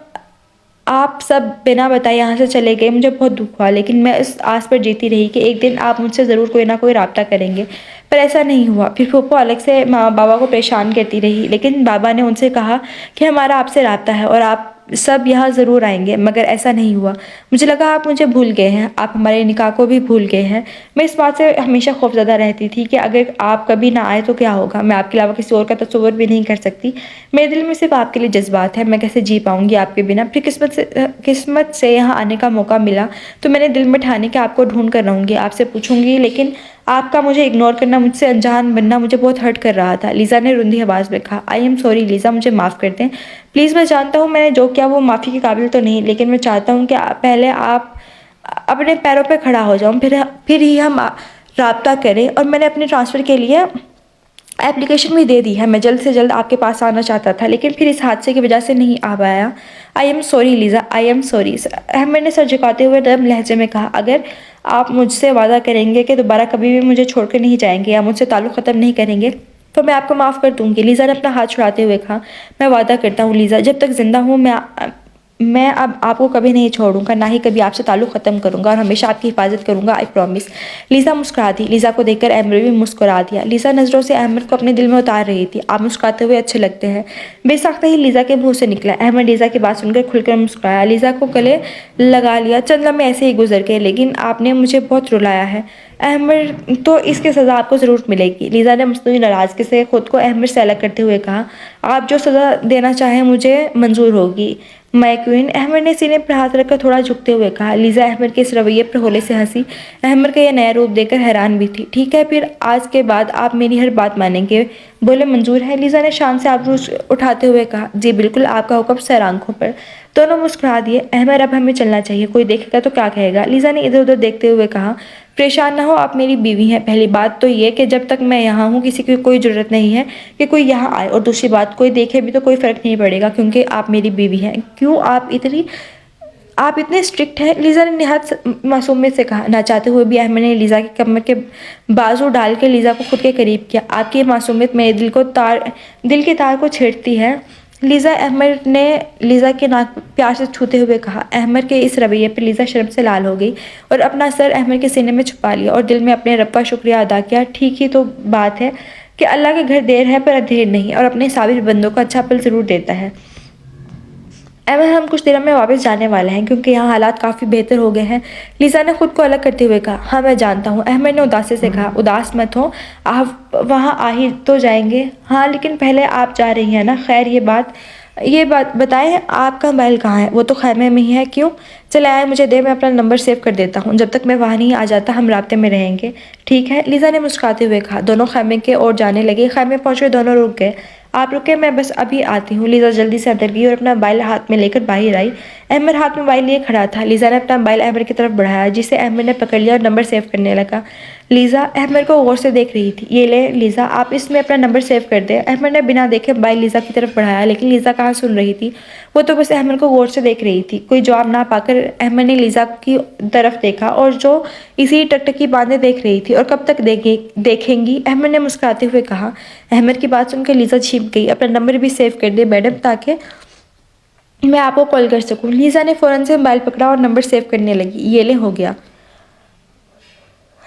आप सब बिना बताए यहाँ से चले गए, मुझे बहुत दुख हुआ, लेकिन मैं इस आस पर जीती रही कि एक दिन आप मुझसे ज़रूर कोई ना कोई राब्ता करेंगे, पर ऐसा नहीं हुआ। फिर फूफो अलग से माँ बाबा को परेशान करती रही, लेकिन बाबा ने उनसे कहा कि हमारा आपसे राब्ता है और आप सब यहाँ ज़रूर आएंगे, मगर ऐसा नहीं हुआ। मुझे लगा आप मुझे भूल गए हैं, आप हमारे निकाह को भी भूल गए हैं। मैं इस बात से हमेशा खौफज़दा रहती थी कि अगर आप कभी ना आए तो क्या होगा। मैं आपके अलावा किसी और का तस्वुर भी नहीं कर सकती। मेरे दिल में सिर्फ आपके लिए जज्बात है, मैं कैसे जी पाऊँगी आपके बिना। फिर किस्मत से यहाँ आने का मौका मिला तो मैंने दिल में ठाने कि आपको ढूंढ कर रहूँगी, आपसे पूछूंगी, लेकिन आपका मुझे इग्नोर करना, मुझसे अनजान बनना मुझे बहुत हर्ट कर रहा था। लीज़ा ने रुंधी आवाज़ में कहा, आई एम सॉरी लीज़ा, मुझे माफ़ कर दें प्लीज़। मैं जानता हूँ मैंने जो किया वो माफ़ी के काबिल तो नहीं, लेकिन मैं चाहता हूँ कि पहले आप अपने पैरों पर खड़ा हो जाऊँ, फिर ही हम राब्ता करें। और मैंने अपने ट्रांसफ़र के लिए एप्लीकेशन भी दे दी है। मैं जल्द से जल्द आपके पास आना चाहता था, लेकिन फिर इस हादसे की वजह से नहीं आ पाया। I am sorry Lisa, I am sorry. Ahmad ने सर झुकाते हुए नरम लहजे में कहा, अगर आप मुझसे वादा करेंगे कि दोबारा कभी भी मुझे छोड़कर नहीं जाएंगे या मुझसे ताल्लुक़ ख़त्म नहीं करेंगे तो मैं आपको माफ़ कर दूंगी। लीज़ा ने अपना हाथ छुड़ाते हुए कहा, मैं वादा करता हूँ लीज़ा, जब तक ज़िंदा हूँ मैं अब आपको कभी नहीं छोड़ूंगा, ना ही कभी आपसे ताल्लुक़ ख़त्म करूंगा, और हमेशा आपकी हिफाजत करूंगा, आई प्रॉमिस। लीज़ा मुस्कुरा दी। लीज़ा को देखकर अहमद भी मुस्कुरा दिया। लीज़ा नज़रों से अहमद को अपने दिल में उतार रही थी। आप मुस्कुराते हुए अच्छे लगते हैं, बेसाख्ता ही लीज़ा के मुंह से निकला। अहमद लीज़ा की बात सुनकर खुलकर मुस्कुराया, लीज़ा को गले लगा लिया। चंद लम्हे ऐसे ही गुजर गए, लेकिन आपने मुझे बहुत रुलाया है अहमद, तो इसकी सज़ा आपको ज़रूर मिलेगी। लीज़ा ने मसनूई नाराज़गी से खुद को अहमद से अलग करते हुए कहा, आप जो सज़ा देना चाहें मुझे मंजूर होगी माय क्वीन। अहमद ने सीने पर हाथ रखकर थोड़ा झुकते हुए कहा। लीज़ा अहमद के इस रवैये पर होले से हंसी। अहमद का यह नया रूप देखकर हैरान भी थी। ठीक है, फिर आज के बाद आप मेरी हर बात मानेंगे, बोले मंजूर है। लीज़ा ने शान से आबरू उठाते हुए कहा, जी बिल्कुल, आपका हुक्म सर आंखों पर। दोनों मुस्कुरा दिए। अहमद, अब हमें चलना चाहिए, कोई देखेगा तो क्या कहेगा। लीज़ा ने इधर उधर देखते हुए कहा, परेशान ना हो, आप मेरी बीवी हैं। पहली बात तो ये कि जब तक मैं यहाँ हूँ किसी की कोई ज़रूरत नहीं है कि कोई यहाँ आए, और दूसरी बात, कोई देखे भी तो कोई फ़र्क नहीं पड़ेगा क्योंकि आप मेरी बीवी हैं। क्यों आप इतने स्ट्रिक्ट हैं? लीज़ा ने निहायत मासूमियत से कहा। ना चाहते हुए भी अहमद ने लीज़ा के कमर के बाजू डालकर लीज़ा को खुद के करीब किया। आपकी ये मासूमियत मेरे दिल के तार को छेड़ती है लीज़ा। अहमद ने लीज़ा के नाक प्यार से छूते हुए कहा। अहमद के इस रवैये पर लीज़ा शर्म से लाल हो गई और अपना सर अहमद के सीने में छुपा लिया और दिल में अपने रब का शुक्रिया अदा किया। ठीक ही तो बात है कि अल्लाह के घर देर है पर अंधेर नहीं, और अपने साबिर बंदों को अच्छा पल ज़रूर देता है। अहमद, हम कुछ देर में वापस जाने वाले हैं क्योंकि यहाँ हालात काफ़ी बेहतर हो गए हैं। लीज़ा ने खुद को अलग करते हुए कहा। हाँ मैं जानता हूँ। अहमद ने उदासी से कहा। उदास मत हो, आप वहाँ आ ही तो जाएंगे। हाँ लेकिन पहले आप जा रही हैं ना। खैर ये बात बताएं, आपका मोबाइल कहाँ है? वो तो खैमे में ही है। क्यों? चले आए, मुझे दे, मैं अपना नंबर सेव कर देता हूँ। जब तक मैं वहाँ नहीं आ जाता हम राब्ते में रहेंगे। ठीक है, लीज़ा ने मुस्कुराते हुए कहा। दोनों खैमे के ओर जाने लगे। खैमे पहुँचे, दोनों रुक गए। आप रुके, मैं बस अभी आती हूँ। लीज़ा जल्दी से अंदर गई और अपना मोबाइल हाथ में लेकर बाहर आई। अहमद हाथ में मोबाइल लिए खड़ा था। लीज़ा ने अपना मोबाइल अहमद की तरफ बढ़ाया, जिसे अहमद ने पकड़ लिया और नंबर सेव करने लगा। लीज़ा अहमद को गौर से देख रही थी। ये ले लीज़ा, आप इसमें अपना नंबर सेव कर दे। अहमद ने बिना देखे मोबाइल लीज़ा की तरफ बढ़ाया, लेकिन लीज़ा कहाँ सुन रही थी। वो तो बस अहमद को गौर से देख रही थी। कोई जवाब ना पाकर अहमद ने लीज़ा की तरफ देखा, और जो इसी टकटकी बांधे देख रही थी। और कब तक देखेंगी? अहमद ने मुस्कुराते हुए कहा। अहमद की बात सुनकर लीज़ा छिप गई। अपना नंबर भी सेव कर दे मैडम, ताकि मैं आपको कॉल कर सकूं। लीज़ा ने फ़ौरन से मोबाइल पकड़ा और नंबर सेव करने लगी। ये ले, हो गया।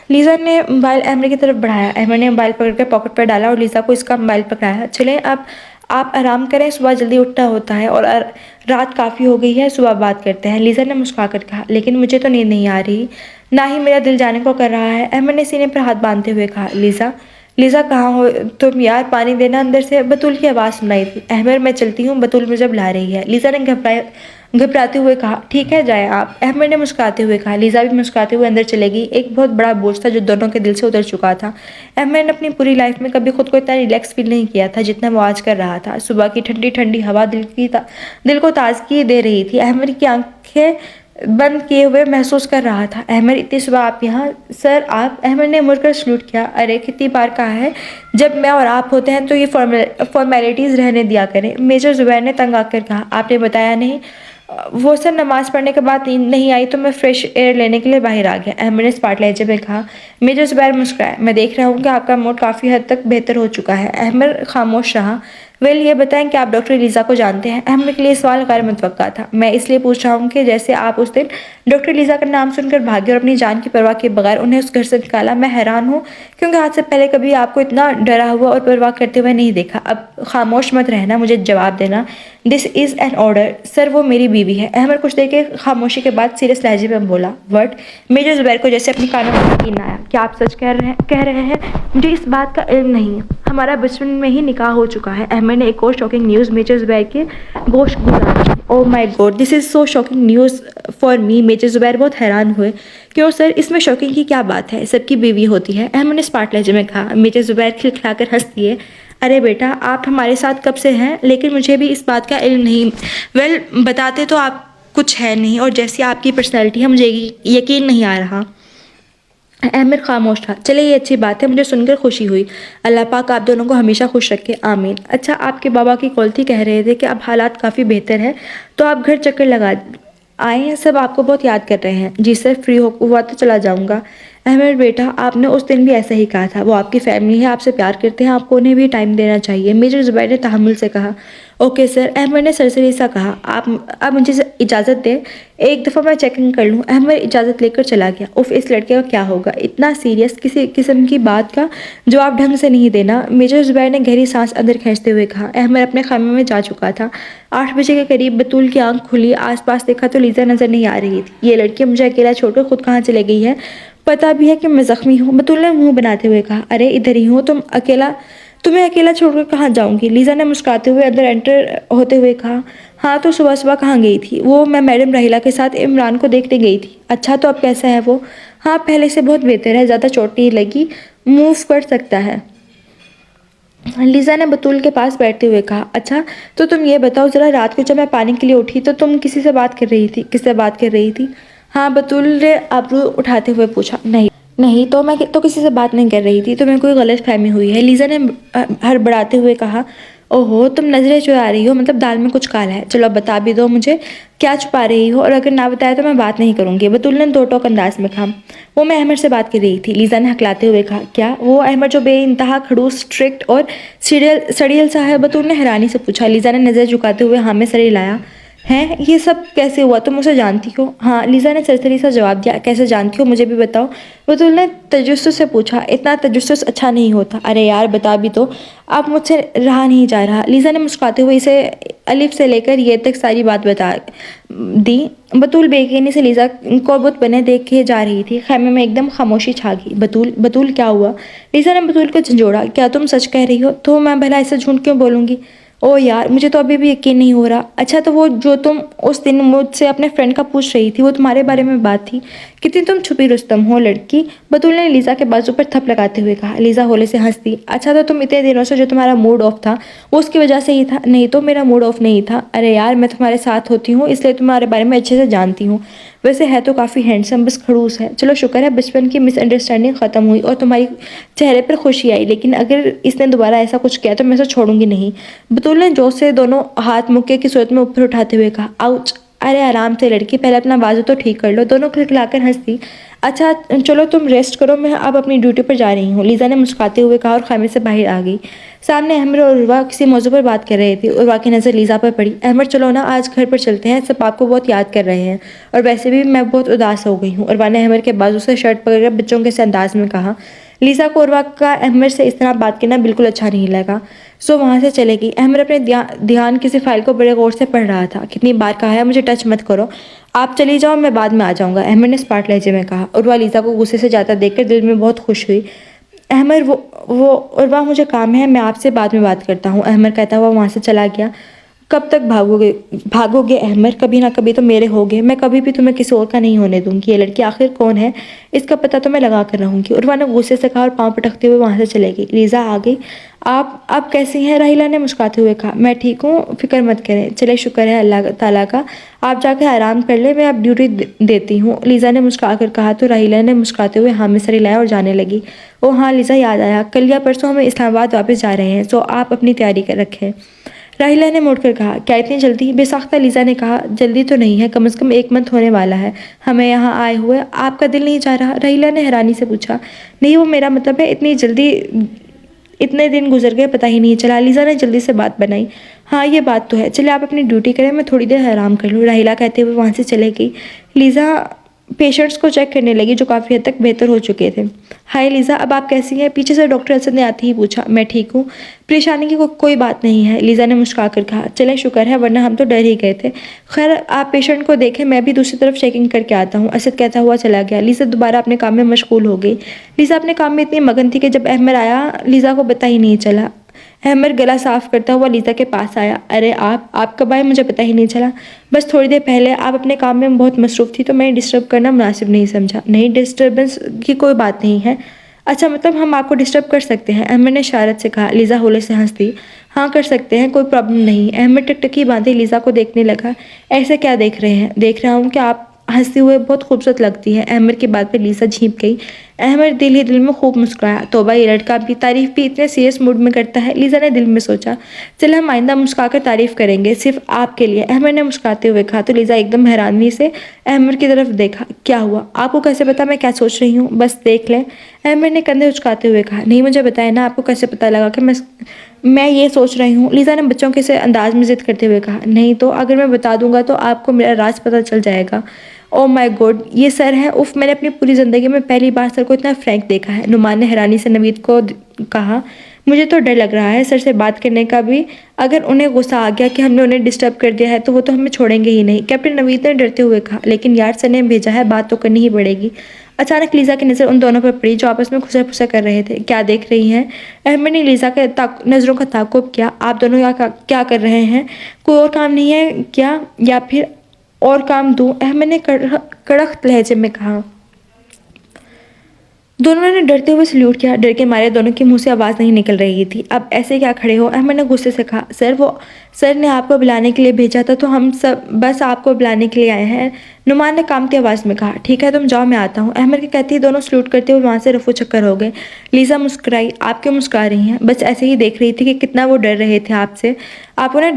लीज़ा ने मोबाइल अहमद की तरफ बढ़ाया। अहमद ने मोबाइल पकड़कर पॉकेट पर डाला और लीज़ा को इसका मोबाइल पकड़ाया। चलें, अब आप आराम करें, सुबह जल्दी उठना होता है और रात काफ़ी हो गई है, सुबह बात करते हैं। लीज़ा ने मुस्कुराकर कहा। लेकिन मुझे तो नींद नहीं आ रही, ना ही मेरा दिल जाने को कर रहा है। अहमद ने सीने पर हाथ बांधते हुए कहा। लीज़ा कहाँ हो तुम यार, पानी देना। अंदर से बतूल की आवाज़ सुनाई थी। अहमद, मैं चलती हूँ, बतूल मुझे बुला रही है। लीज़ा ने घबराते हुए कहा। ठीक है, जाए आप। अहमद ने मुस्कुराते हुए कहा। लीज़ा भी मुस्कुराते हुए अंदर चले गई। एक बहुत बड़ा बोझ था जो दोनों के दिल से उतर चुका था। अहमद ने अपनी पूरी लाइफ में कभी खुद को इतना रिलैक्स फील नहीं किया था जितना वो आज कर रहा था। सुबह की ठंडी ठंडी हवा दिल को ताजगी दे रही थी। अहमद की आंखें बंद किए हुए महसूस कर रहा था। अहमद, इतनी सुबह आप यहाँ? सर आप? अहमद ने मुड़कर सल्यूट किया। अरे कितनी बार कहा है, जब मैं और आप होते हैं तो ये फॉर्मेलिटीज़ रहने दिया करें। मेजर जुबैर ने तंग आकर कहा। आपने बताया नहीं? वो सर, नमाज पढ़ने के बाद नींद नहीं आई तो मैं फ्रेश एयर लेने के लिए बाहर आ गया। अहमद ने स्पार्ट लहजे में कहा। मेजर जुबैर मुस्कुराया। मैं देख रहा हूँ कि आपका मूड काफ़ी हद तक बेहतर हो चुका है। अहमद खामोश रहा। वेल ये बताएं कि आप डॉक्टर लीज़ा को जानते हैं? अहमद के लिए सवाल गैर मुतवक्का था। मैं इसलिए पूछ रहा हूँ कि जैसे आप उस दिन डॉक्टर लीज़ा का नाम सुनकर भागे और अपनी जान की परवाह किए बगैर उन्हें उस घर से निकाला। मैं हैरान हूँ क्योंकि आज से पहले कभी आपको इतना डरा हुआ और परवाह करते हुए नहीं देखा। अब खामोश मत रहना, मुझे जवाब देना। This is an order. Sir वो मेरी बीवी है। अहमद कुछ देर के खामोशी के बाद सीरियस लहजे में बोला। वट? मेजर जुबैर को जैसे अपनी कानों में यकीन आया। क्या आप सच कह रहे हैं? मुझे इस बात का इल्म नहीं है। हमारा बचपन में ही निकाह हो चुका है। अहमद ने एक और शॉकिंग न्यूज़ मेजर जुबैर के गोश गुजारा। Oh my god, this is so shocking news for me. Major Zubair बहुत हैरान हुए। क्यों सर, इसमें शॉकिंग की क्या बात है? सबकी बीवी होती है, अहमद ने स्मार्ट लहजे में कहा। मेजर जुबैर खिलखिलाकर हंस दिए। अरे बेटा, आप हमारे साथ कब से हैं? लेकिन मुझे भी इस बात का इल्म नहीं। वेल, बताते तो आप कुछ है नहीं, और जैसी आपकी पर्सनैलिटी है मुझे यकीन नहीं आ रहा। अहमद खामोश था। चले, ये अच्छी बात है, मुझे सुनकर खुशी हुई। अल्लाह पाक आप दोनों को हमेशा खुश रखे, आमीन। अच्छा, आपके बाबा की कॉल थी, कह रहे थे कि अब हालात काफ़ी बेहतर है, तो आप घर चक्कर लगा आए हैं। सब आपको बहुत याद कर रहे हैं। जी सर, फ्री हुआ तो चला जाऊंगा। अहमद बेटा, आपने उस दिन भी ऐसा ही कहा था। वो आपकी फैमिली है, आपसे प्यार करते हैं, आपको उन्हें भी टाइम देना चाहिए। मेजर जुबैर ने तहम्मुल से कहा। ओके सर, अहमद ने सरसरी सा कहा। आप मुझे इजाज़त दें, एक दफ़ा मैं चेकिंग कर लूँ। अहमद इजाज़त लेकर चला गया। उफ, इस लड़के का क्या होगा, इतना सीरियस किसी किस्म की बात का जवाब ढंग से नहीं देना। मेजर जुबैर ने गहरी सांस अंदर खींचते हुए कहा। अहमद अपने खामे में जा चुका था। 8 बजे के करीब बतूल की आंख खुली। आसपास देखा तो लीजा नजर नहीं आ रही थी। ये लड़की मुझे अकेला छोड़कर खुद कहाँ चले गई है? पता भी है कि मैं जख्मी हूँ। बतूल ने मुंह बनाते हुए कहा। अरे इधर ही हूँ, तुम्हें अकेला छोड़कर कहाँ जाऊंगी? लीजा ने मुस्कुराते हुए अंदर एंटर होते हुए कहा। हाँ तो सुबह सुबह कहाँ गई थी? वो मैं मैडम राहिला के साथ इमरान को देखने गई थी। अच्छा, तो अब कैसा है वो? हाँ, पहले से बहुत बेहतर है, ज़्यादा चोट नहीं लगी, मूव कर सकता है। लीजा ने बतूल के पास बैठते हुए कहा। अच्छा, तो तुम ये बताओ ज़रा, रात को जब मैं पानी के लिए उठी तो तुम किसी से बात कर रही थी? किससे बात कर रही थी? हाँ, बतूल ने आबरू उठाते हुए पूछा। नहीं नहीं, तो मैं तो किसी से बात नहीं कर रही थी। तुम्हें कोई गलत फहमी हुई है, लीजा ने हड़बड़ाते हुए कहा। ओहो, तुम नजरें चुरा रही हो, मतलब दाल में कुछ काला है। चलो अब बता भी दो मुझे, क्या छुपा रही हो, और अगर ना बताया तो मैं बात नहीं करूंगी। बतूल ने दो टोक अंदाज में कहा। वो मैं अहमद से बात कर रही थी, लीजा ने हकलाते हुए कहा। क्या? वो अहमद जो बेइंतहा खड़ूस, स्ट्रिक्ट और सड़ियल सा है? बतूल ने हैरानी से पूछा। लीजा ने नजर झुकाते हुए हाँ में सर हिलाया। हैं, ये सब कैसे हुआ? तुम उसे जानती हो? हाँ, लीजा ने सरसरी सा जवाब दिया। कैसे जानती हो, मुझे भी बताओ। बतूल ने तजस्सुस से पूछा। इतना तजस्सुस अच्छा नहीं होता। अरे यार, बता भी तो। अब मुझसे रहा नहीं जा रहा। लीजा ने मुस्कुराते हुए इसे अलिफ से लेकर ये तक सारी बात बता दी। बतूल बेयकीनी से लीजा को बुत बने देखे जा रही थी। खैमे में एकदम खामोशी छा गई। बतूल क्या हुआ? लीजा ने बतूल को झंझोड़ा। क्या तुम सच कह रही हो? तो मैं भला ऐसे झूठ क्यों बोलूँगी? ओ यार, मुझे तो अभी भी यकीन नहीं हो रहा। अच्छा, तो वो जो तुम उस दिन मुझसे अपने फ्रेंड का पूछ रही थी, वो तुम्हारे बारे में बात थी? कितनी तुम छुपी रुस्तम हो लड़की। बतूल ने लीजा के बाजू पर थप लगाते हुए कहा। लीजा होले से हंस दी। अच्छा, तो तुम इतने दिनों से जो तुम्हारा मूड ऑफ था वो उसकी वजह से ही था? नहीं तो मेरा मूड ऑफ नहीं था। अरे यार, मैं तुम्हारे साथ होती हूँ इसलिए तुम्हारे बारे में अच्छे से जानती हूँ। वैसे है तो काफ़ी हैंडसम, बस खड़ूस है। चलो शुक्र है बचपन की मिसअंडरस्टैंडिंग ख़त्म हुई और तुम्हारी चेहरे पर खुशी आई, लेकिन अगर इसने दोबारा ऐसा कुछ किया तो मैं इसे छोड़ूंगी नहीं। बतूल ने जोश से दोनों हाथ मुक्के की सूरत में ऊपर उठाते हुए कहा। आउच! अरे आराम से लड़की, पहले अपना बाजू तो ठीक कर लो। दोनों खिलखिलाकर हंस दी। अच्छा चलो, तुम रेस्ट करो, मैं अब अपनी ड्यूटी पर जा रही हूँ, लीजा ने मुस्कुराते हुए कहा और खामे से बाहर आ गई। सामने अहमद और उर्वा किसी मौजू पर बात कर रहे थे। उर्वा की नज़र लीजा पर पड़ी। अहमद, चलो ना, आज घर पर चलते हैं, सब आपको बहुत याद कर रहे हैं, और वैसे भी मैं बहुत उदास हो गई हूँ। उर्वा ने अहमद के बाजू से शर्ट पकड़कर बच्चों के से अंदाज में कहा। लीजा को उर्वा का अहमद से इस तरह बात करना बिल्कुल अच्छा नहीं लगा, सो वहाँ से चले गई। अहमद अपने ध्यान किसी फाइल को बड़े गौर से पढ़ रहा था। कितनी बार कहा है मुझे टच मत करो, आप चली जाओ, मैं बाद में आ जाऊँगा, अहमद ने स्पार्ट लहजे में कहा। उर्वा लीजा को गुस्से से जाता देखकर दिल में बहुत खुश हुई। अहमद, वो उर्वा, मुझे काम है, मैं आपसे बाद में बात करता हूँ, अहमद कहता हुआ वहाँ से चला गया। कब तक भागोगे अहमद? कभी ना कभी तो मेरे होगे, मैं कभी भी तुम्हें किसी और का नहीं होने दूंगी। ये लड़की आखिर कौन है, इसका पता तो मैं लगा कर रहूंगी, उर्वा ने गुस्से से कहा और पाँव पटकते हुए वहाँ से चले गई। लीजा आ गई। आप कैसी हैं? राहिला ने मुस्कुराते हुए कहा। मैं ठीक हूँ, फिक्र मत करें। चले, शुक्र है अल्लाह ताला का, आप जाकर आराम कर ले, मैं अब ड्यूटी देती हूँ, लीजा ने मुस्कुरा कर कहा। तो राहिला ने मुस्कुराते हुए हाँ में सर हिलाया और जाने लगी। ओ हाँ लीजा, याद आया, कल या परसों हम इस्लामाबाद वापस जा रहे हैं, तो आप अपनी तैयारी कर रखें। राहिला ने मुड़कर कहा। क्या इतनी जल्दी? बेसाख्ता लीजा ने कहा। जल्दी तो नहीं है, कम से कम 1 मंथ होने वाला है हमें यहाँ आए हुए। आपका दिल नहीं चाह रहा? राहिला ने हैरानी से पूछा। नहीं, वो मेरा मतलब है, इतने दिन गुजर गए पता ही नहीं चला। लीज़ा ने जल्दी से बात बनाई। हाँ ये बात तो है, चलिए आप अपनी ड्यूटी करें, मैं थोड़ी देर आराम कर लूँ, राहिला कहते हुए वहाँ से चले गई। लीज़ा पेशेंट्स को चेक करने लगी जो काफ़ी हद तक बेहतर हो चुके थे। हाय लीज़ा, अब आप कैसी हैं? पीछे से डॉक्टर असद ने आते ही पूछा। मैं ठीक हूँ, परेशानी की कोई बात नहीं है, लीज़ा ने मुस्कुरा कर कहा। चले शुक्र है, वरना हम तो डर ही गए थे। खैर आप पेशेंट को देखें, मैं भी दूसरी तरफ चेकिंग करके आता हूँ, असद कहता हुआ चला गया। लीज़ा दोबारा अपने काम में मशगूल हो गई। लीज़ा अपने काम में इतनी मगन थी कि जब अहमद आया लीज़ा को पता ही नहीं चला। अहमद गला साफ करता हुआ लीज़ा के पास आया। अरे आप कब आए? मुझे पता ही नहीं चला। बस थोड़ी देर पहले, आप अपने काम में बहुत मसरूफ़ थी तो मैंने डिस्टर्ब करना मुनासिब नहीं समझा। नहीं, डिस्टर्बेंस की कोई बात नहीं है। अच्छा, मतलब हम आपको डिस्टर्ब कर सकते हैं? अहमद ने इशारत से कहा। लीज़ा होले से हंस दी। हाँ कर सकते हैं, कोई प्रॉब्लम नहीं। अहमद टकटकी बांधे लीज़ा को देखने लगा। ऐसे क्या देख रहे हैं? देख रहा हूँ कि आप हंसते हुए बहुत खूबसूरत लगती है। अहमद की बात पर लीज़ा झींप गई। अहमद दिल ही दिल में खूब मुस्कुराया। तौबा, ये लड़का अपनी तारीफ भी इतने सीरियस मूड में करता है। लीज़ा ने दिल में सोचा। चल हम आइंदा मुस्कुराकर तारीफ करेंगे, सिर्फ आपके लिए, अहमद ने मुस्कुराते हुए कहा। तो लीज़ा एकदम हैरानी से अहमद की तरफ देखा। क्या हुआ? आपको कैसे पता मैं क्या सोच रही हूँ? बस देख लें, अहमद ने कंधे उचकाते हुए कहा। नहीं मुझे बताया ना, आपको कैसे पता लगा कि मैं ये सोच रही हूँ? लीज़ा ने बच्चों के से अंदाज में जिद करते हुए कहा। नहीं तो अगर मैं बता दूंगा तो आपको मेरा राज पता चल जाएगा। ओह माय गॉड, ये सर है? उफ, मैंने अपनी पूरी ज़िंदगी में पहली बार सर को इतना फ्रैंक देखा है। नुमान ने हैरानी से नवीद को कहा। मुझे तो डर लग रहा है सर से बात करने का भी। अगर उन्हें गुस्सा आ गया कि हमने उन्हें डिस्टर्ब कर दिया है तो वो तो हमें छोड़ेंगे ही नहीं, कैप्टन नवीद ने डरते हुए कहा। लेकिन यार सर ने भेजा है, बात तो करनी ही पड़ेगी। अचानक लीज़ा की नज़र उन दोनों पर पड़ी जो आपस में खुसर फुसर कर रहे थे। क्या देख रही हैं? अहमद ने लीज़ा के नज़रों का ताक़ुब किया। आप दोनों क्या कर रहे हैं? कोई और काम नहीं है क्या, या फिर और काम दूं? अहमद ने कड़क लहजे में कहा। दोनों ने डरते हुए सल्यूट किया। डर के मारे दोनों के मुंह से आवाज़ नहीं निकल रही थी। अब ऐसे क्या खड़े हो? अहमद ने गुस्से से कहा। सर ने आपको बुलाने के लिए भेजा था तो हम सब बस आपको बुलाने के लिए आए हैं, नुमान ने कामती आवाज़ में कहा। ठीक है तुम जाओ, मैं आता हूँ। अहमद के कहते ही दोनों सल्यूट करते हुए वहाँ से रफू चक्कर हो गए। लीज़ा मुस्कुराई। आप क्यों मुस्कुरा रही हैं? बस ऐसे ही देख रही थी कि कितना वो डर रहे थे आपसे। आपने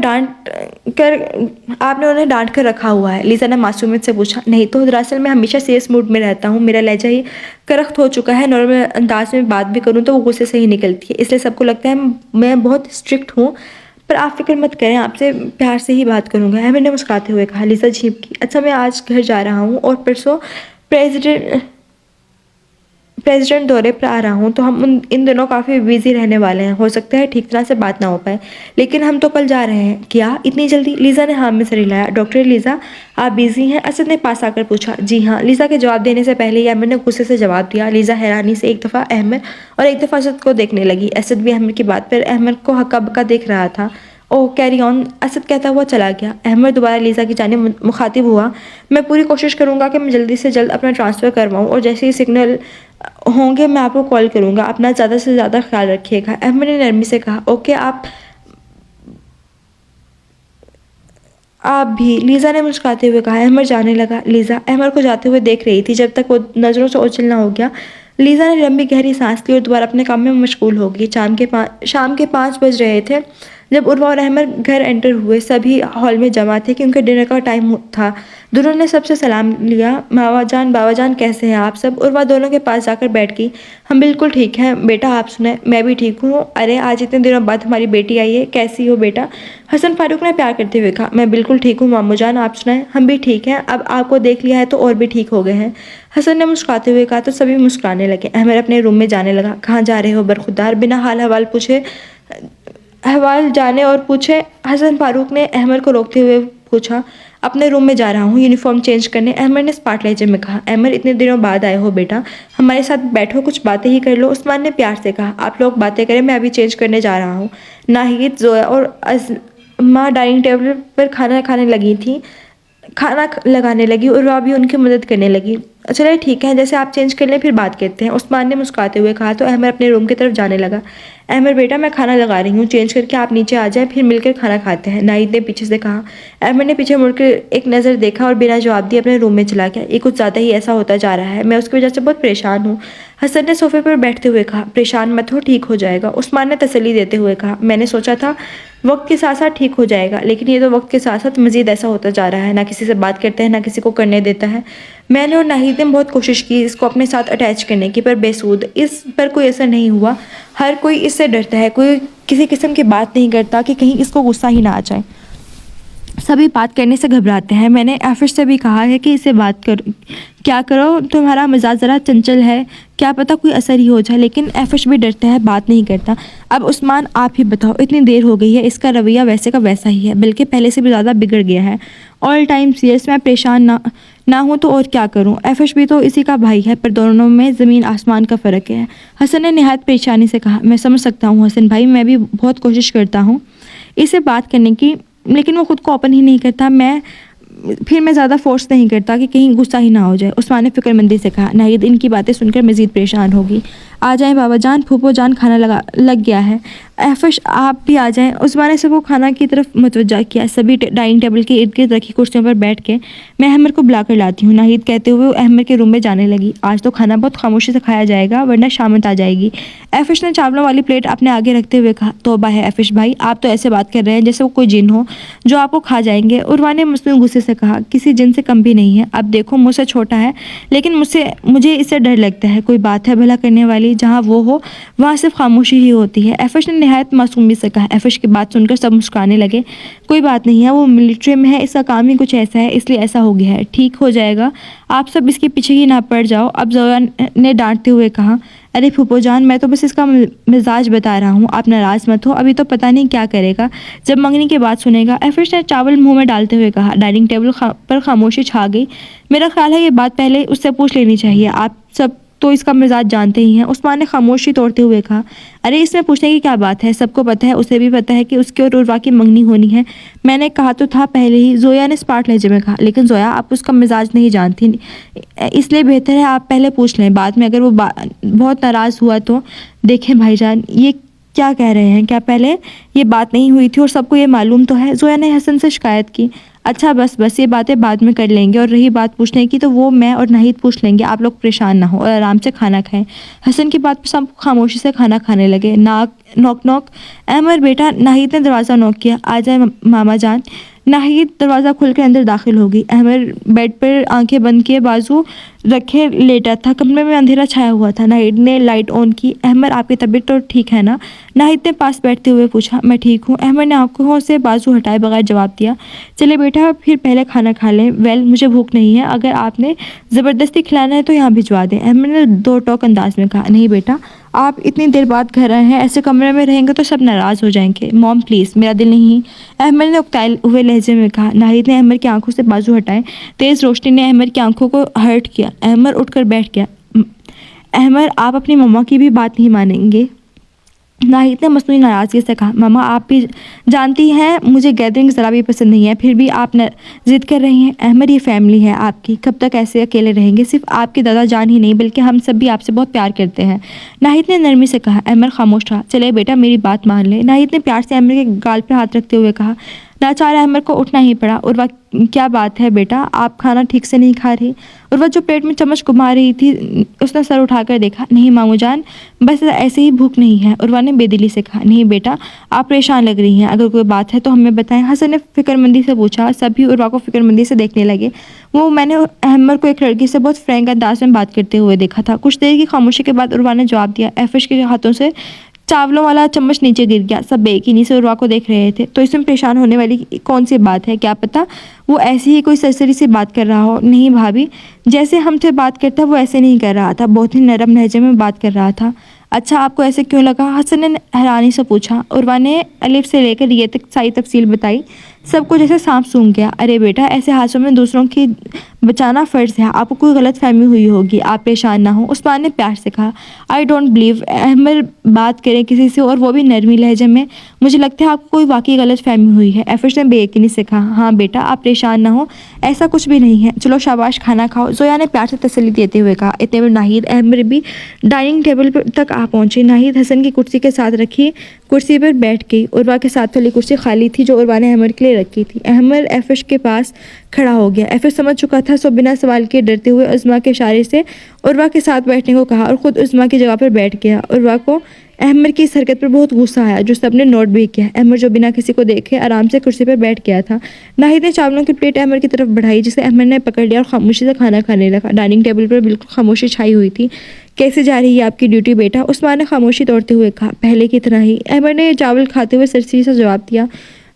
उन्हें डांट कर रखा हुआ है, लीज़ा ने मासूमियत से पूछा। नहीं तो, दरअसल मैं हमेशा सीरियस मूड में रहता हूँ, मेरा लहजा ही करख्त हो चुका है। नॉर्मल अंदाज में बात भी करूँ तो वो गुस्से से ही निकलती है, इसलिए सबको लगता है मैं बहुत स्ट्रिक्ट हूँ। पर आप फिक्र मत करें, आपसे प्यार से ही बात करूँगा, है मैंने मुस्कुराते हुए कहा। लीज़ा झींप की। अच्छा मैं आज घर जा रहा हूँ और परसों प्रेसिडेंट दौरे पर आ रहा हूँ, तो हम इन दिनों काफ़ी बिजी रहने वाले हैं। हो सकता है ठीक तरह से बात ना हो पाए, लेकिन हम तो कल जा रहे हैं। क्या इतनी जल्दी? लीज़ा ने हाँ में सर हिलाया। डॉक्टर लीज़ा आप बिजी हैं? असद ने पास आकर पूछा। जी हाँ, लीज़ा के जवाब देने से पहले ही अहमद ने गुस्से से जवाब दिया। लीज़ा हैरानी से एक दफ़ा अहमद और एक दफ़ा असद को देखने लगी। असद भी अहमद की बात पर अहमद को हक्का बक्का देख रहा था। ओह कैरी ऑन, असद कहता हुआ चला गया। अहमद दोबारा लीज़ा की जानिब मुखातिब हुआ। मैं पूरी कोशिश करूँगा कि मैं जल्दी से जल्द अपना ट्रांसफ़र करवाऊँ और जैसे ही सिग्नल होंगे मैं आपको कॉल करूँगा। अपना ज़्यादा से ज़्यादा ख्याल रखिएगा, अहमद ने नरमी से कहा। ओके आप भी, लीज़ा ने मुस्कुराते हुए कहा। अहमद जाने लगा। लीज़ा अहमद को जाते हुए देख रही थी जब तक वो नज़रों से ओझल ना हो गया। लीज़ा ने लंबी गहरी सांस ली और दोबारा अपने काम में मशगूल हो गई। शाम के 5 बज रहे थे जब उर्वा और अहमद घर एंटर हुए। सभी हॉल में जमा थे क्योंकि डिनर का टाइम था। दोनों ने सबसे सलाम लिया। मावा जान बाबा जान कैसे हैं आप सब? उर्वा दोनों के पास जाकर बैठ गई। हम बिल्कुल ठीक हैं बेटा, आप सुनाएं? मैं भी ठीक हूँ। अरे आज इतने दिनों बाद हमारी बेटी आई है, कैसी हो बेटा? हसन फारूक ने प्यार करते हुए कहा। मैं बिल्कुल ठीक हूँ मामू जान, आप सुनाएं? हम भी ठीक हैं, अब आपको देख लिया है तो और भी ठीक हो गए हैं, हसन ने मुस्कुराते हुए कहा। तो सभी मुस्कुराने लगे। अहमद अपने रूम में जाने लगा। कहाँ जा रहे हो बरखुरदार? बिना हाल हवाल जाने और पूछे, हसन फारूक ने अहमद को रोकते हुए पूछा। अपने रूम में जा रहा हूँ यूनिफॉर्म चेंज करने, अहमद ने स्पार्ट लहजे में कहा। अहमद इतने दिनों बाद आए हो बेटा, हमारे साथ बैठो, कुछ बातें ही कर लो, उस्मान ने प्यार से कहा। आप लोग बातें करें, मैं अभी चेंज करने जा रहा हूँ। नाहिद, जोया और अज़मा डाइनिंग टेबल पर खाना लगाने लगी और वह भी उनकी मदद करने लगी। चलिए ठीक है, जैसे आप चेंज कर लें फिर बात करते हैं, उस्मान ने मुस्कुराते हुए कहा। तो अहमद अपने रूम की तरफ जाने लगा। अहमद बेटा मैं खाना लगा रही हूँ, चेंज करके आप नीचे आ जाएं, फिर मिलकर खाना खाते हैं, नाहिद ने पीछे से कहा। अहमद ने पीछे मुड़कर एक नज़र देखा और बिना जवाब दिए अपने रूम में चला गया। ये कुछ ज़्यादा ही ऐसा होता जा रहा है, मैं उसकी वजह से बहुत परेशान हूँ, हसन ने सोफे पर बैठते हुए कहा। परेशान मत हो, ठीक हो जाएगा, उस्मान ने तसल्ली देते हुए कहा। मैंने सोचा था वक्त के साथ साथ ठीक हो जाएगा, लेकिन ये तो वक्त के साथ साथ मज़ीद ऐसा होता जा रहा है, ना किसी से बात करता है ना किसी को करने देता है। मैंने और नाहिद ने बहुत कोशिश की इसको अपने साथ अटैच करने की, पर बेसूद, इस पर कोई असर नहीं हुआ। हर कोई इससे डरता है, कोई किसी किस्म की बात नहीं करता कि कहीं इसको गुस्सा ही ना आ जाए। सभी बात करने से घबराते हैं। मैंने आफिश से भी कहा है कि इससे बात करो, क्या करो, तुम्हारा मिजाज ज़रा चंचल है, क्या पता कोई असर ही हो जाए, लेकिन आफिश भी डरता है, बात नहीं करता। अब उस्मान आप ही बताओ, इतनी देर हो गई है, इसका रवैया वैसे का वैसा ही है, बल्कि पहले से भी ज़्यादा बिगड़ गया है। ऑल टाइम सीरियस, मैं परेशान ना हूँ तो और क्या करूँ। आफिश भी तो इसी का भाई है, पर दोनों में ज़मीन आसमान का फ़र्क है। हसन ने नहायत परेशानी से कहा, मैं समझ सकता हूँ हसन भाई, मैं भी बहुत कोशिश करता हूँ इससे बात करने की, लेकिन वो खुद को ओपन ही नहीं करता। मैं ज़्यादा फोर्स नहीं करता कि कहीं गुस्सा ही ना हो जाए। उस्मान ने फिक्रमंदी से कहा, नाहिद इनकी बातें सुनकर मज़ीद परेशान होगी। आ जाएं बाबा जान, फूफो जान, खाना लग गया है। आफिश आप भी आ जाएं। उस्मान ने सबको खाना की तरफ मुतवज्जा किया। सभी डाइनिंग टेबल के इर्द गिर्द रखी कुर्सियों पर बैठ के मैं अहमद को बुला कर लाती हूँ, नाहिद कहते हुए वो अहमद के रूम में जाने लगी। आज तो खाना बहुत खामोशी से खाया जाएगा, वरना शामत आ जाएगी। आफिश ने चावलों वाली प्लेट अपने आगे रखते हुए कहा, तौबा है आफिश भाई, आप तो ऐसे बात कर रहे हैं जैसे वो कोई जिन हो जो आपको खा जाएंगे। उर्वा ने मसनून गुस्से से कहा, किसी जिन से कम भी नहीं है। अब देखो मुझसे छोटा है, लेकिन मुझे इससे डर लगता है। कोई बात है भला करने वाली, जहाँ वो हो वहाँ सिर्फ खामोशी ही होती है। आफिश ने नहायत मासूमी से कहा। आफिश की बात सुनकर सब मुस्कुराने लगे। कोई बात नहीं है, वो मिलिट्री में है, इसका काम ही कुछ ऐसा है, इसलिए ऐसा हो गया है, ठीक हो जाएगा, आप सब इसके पीछे ही ना पड़ जाओ। अब जोया ने डांटते हुए कहा, अरे फूफो जान, मैं तो बस इसका मिजाज बता रहा हूँ, आप नाराज़ मत हो, अभी तो पता नहीं क्या करेगा जब मंगनी की बात सुनेगा। आफिश ने चावल मुंह में डालते हुए कहा। डाइनिंग टेबल पर खामोशी छा गई। मेरा ख्याल है ये बात पहले उससे पूछ लेनी चाहिए, आप सब तो इसका मिजाज जानते ही हैं। उस्मान ने खामोशी तोड़ते हुए कहा, अरे इसमें पूछने की क्या बात है, सबको पता है, उसे भी पता है कि उसकी और उर्वा की मंगनी होनी है। मैंने कहा तो था पहले ही, जोया ने स्पार्ट लहजे में कहा। लेकिन जोया आप उसका मिजाज नहीं जानती, इसलिए बेहतर है आप पहले पूछ लें, बाद में अगर वो बहुत नाराज़ हुआ तो। देखें भाईजान, ये क्या कह रहे हैं, क्या पहले ये बात नहीं हुई थी और सबको ये मालूम तो है। जोया ने हसन से शिकायत की। अच्छा बस ये बातें बाद में कर लेंगे, और रही बात पूछने की तो वो मैं और नाहिद पूछ लेंगे, आप लोग परेशान ना हो और आराम से खाना खाएं। हसन की बात पर सब खामोशी से खाना खाने लगे। Knock knock. अहमद बेटा, नाहिद ने दरवाज़ा नॉक किया। आ जाए मामा जान। नाहिद दरवाज़ा खुलकर अंदर दाखिल हो गई। अहमद बेड पर आंखें बंद किए बाजू रखे लेटा था। कमरे में अंधेरा छाया हुआ था। नाहिद ने लाइट ऑन की। अहमद आपकी तबीयत तो ठीक है ना? नाहिद ने पास बैठते हुए पूछा। मैं ठीक हूँ। अहमद ने आंखों से बाजू हटाए बगैर जवाब दिया। चले बेटा, फिर पहले खाना खा लें। वेल, मुझे भूख नहीं है, अगर आपने ज़बरदस्ती खिलाना है तो यहाँ भिजवा दें। अहमद ने दो टोक अंदाज में कहा। नहीं बेटा, आप इतनी देर बाद घर आए हैं, ऐसे कमरे में रहेंगे तो सब नाराज़ हो जाएंगे। मॉम प्लीज़, मेरा दिल नहीं। अहमद ने उकताए हुए लहजे में कहा। नाहिद ने अहमद की आंखों से बाजू हटाए। तेज़ रोशनी ने अहमद की आंखों को हर्ट किया। अहमद उठकर बैठ गया। अहमद, आप अपनी मम्मा की भी बात नहीं मानेंगे? नाहिद ने मसनूई नाराज़गी से कहा। मामा, आप भी जानती हैं मुझे गैदरिंग ज़रा भी पसंद नहीं है, फिर भी आप ज़िद कर रही हैं। अहमद, ये फैमिली है आपकी, कब तक ऐसे अकेले रहेंगे? सिर्फ आपके दादा जान ही नहीं, बल्कि हम सब भी आपसे बहुत प्यार करते हैं। नाहिद ने नरमी से कहा। अहमद खामोश रहा। चले बेटा, मेरी बात मान ले। नाहिद ने प्यार से अहमद के गाल पर हाथ रखते हुए कहा। नाचार अहमद को उठना ही पड़ा। उर्वा, क्या बात है बेटा, आप खाना ठीक से नहीं खा रही? उर्वा जो प्लेट में चम्मच घुमा रही थी, उसने सर उठाकर देखा। नहीं मामू जान, बस ऐसे ही भूख नहीं है। उर्वा ने बेदिली से कहा। नहीं बेटा, आप परेशान लग रही हैं, अगर कोई बात है तो हमें बताएं। हसन ने फिक्रमंदी से पूछा। सभी उर्वा को फिक्रमंदी से देखने लगे। मैंने अहमद को एक लड़की से बहुत फ्रैंक अंदाज में बात करते हुए देखा था। कुछ देर की खामोशी के बाद उर्वा ने जवाब दिया। आफिश के हाथों से चावलों वाला चम्मच नीचे गिर गया। सब बेयकीनी से उर्वा को देख रहे थे। तो इसमें परेशान होने वाली कौन सी बात है? क्या पता वो ऐसी ही कोई सरसरी सी बात कर रहा हो। नहीं भाभी, जैसे हमसे बात करता वो ऐसे नहीं कर रहा था, बहुत ही नरम लहजे में बात कर रहा था। अच्छा, आपको ऐसे क्यों लगा? हसन ने हैरानी से पूछा। उर्वा ने अलिफ से लेकर ये तक सारी तफसील बताई। सबको जैसे सांप सूंघ गया। अरे बेटा, ऐसे हादसों में दूसरों की बचाना फ़र्ज़ है, आपको कोई गलत फहमी हुई होगी, आप परेशान ना हो। उस्मान ने प्यार से कहा। आई डोंट बिलीव अहमद बात करें किसी से, और वो भी नरमी लहजे में। मुझे लगता है आपको कोई वाकई गलत फहमी हुई है। आफिश ने बेयकीनी से कहा। हाँ बेटा, आप परेशान ना हो, ऐसा कुछ भी नहीं है। चलो शाबाश, खाना खाओ, जोया ने प्यार से तसल्ली देते हुए कहा। इतने में नाहिद अहमद भी डाइनिंग टेबल तक आ पहुंचे। नाहिद हसन की कुर्सी के साथ रखी कुर्सी पर बैठ गई। उर्वा के साथ वाली कुर्सी खाली थी जो उर्वा ने अहमद के लिए रखी थी। अहमद आफिश के पास खड़ा हो गया। आफिश समझ चुका था था सो बिना सवाल के डरते हुए उस्मा के इशारे से उर्वा के साथ बैठने को कहा और ख़ुद उस्मा की जगह पर बैठ गया। उर्वा को अहमर की इस हरकत पर बहुत गुस्सा आया जो सबने नोट भी किया। अहमर जो बिना किसी को देखे आराम से कुर्सी पर बैठ गया था। नाहिद ने चावलों की प्लेट अहमर की तरफ बढ़ाई जिसे अहमर ने पकड़ लिया और खामोशी से खाना खाने लगा। डाइनिंग टेबल पर बिल्कुल खामोशी छाई हुई थी। कैसे जा रही है आपकी ड्यूटी बेटा? उस्मान ने खामोशी तोड़ते हुए कहा। पहले की तरह ही, अहमर ने चावल खाते हुए सरसरी सा जवाब दिया।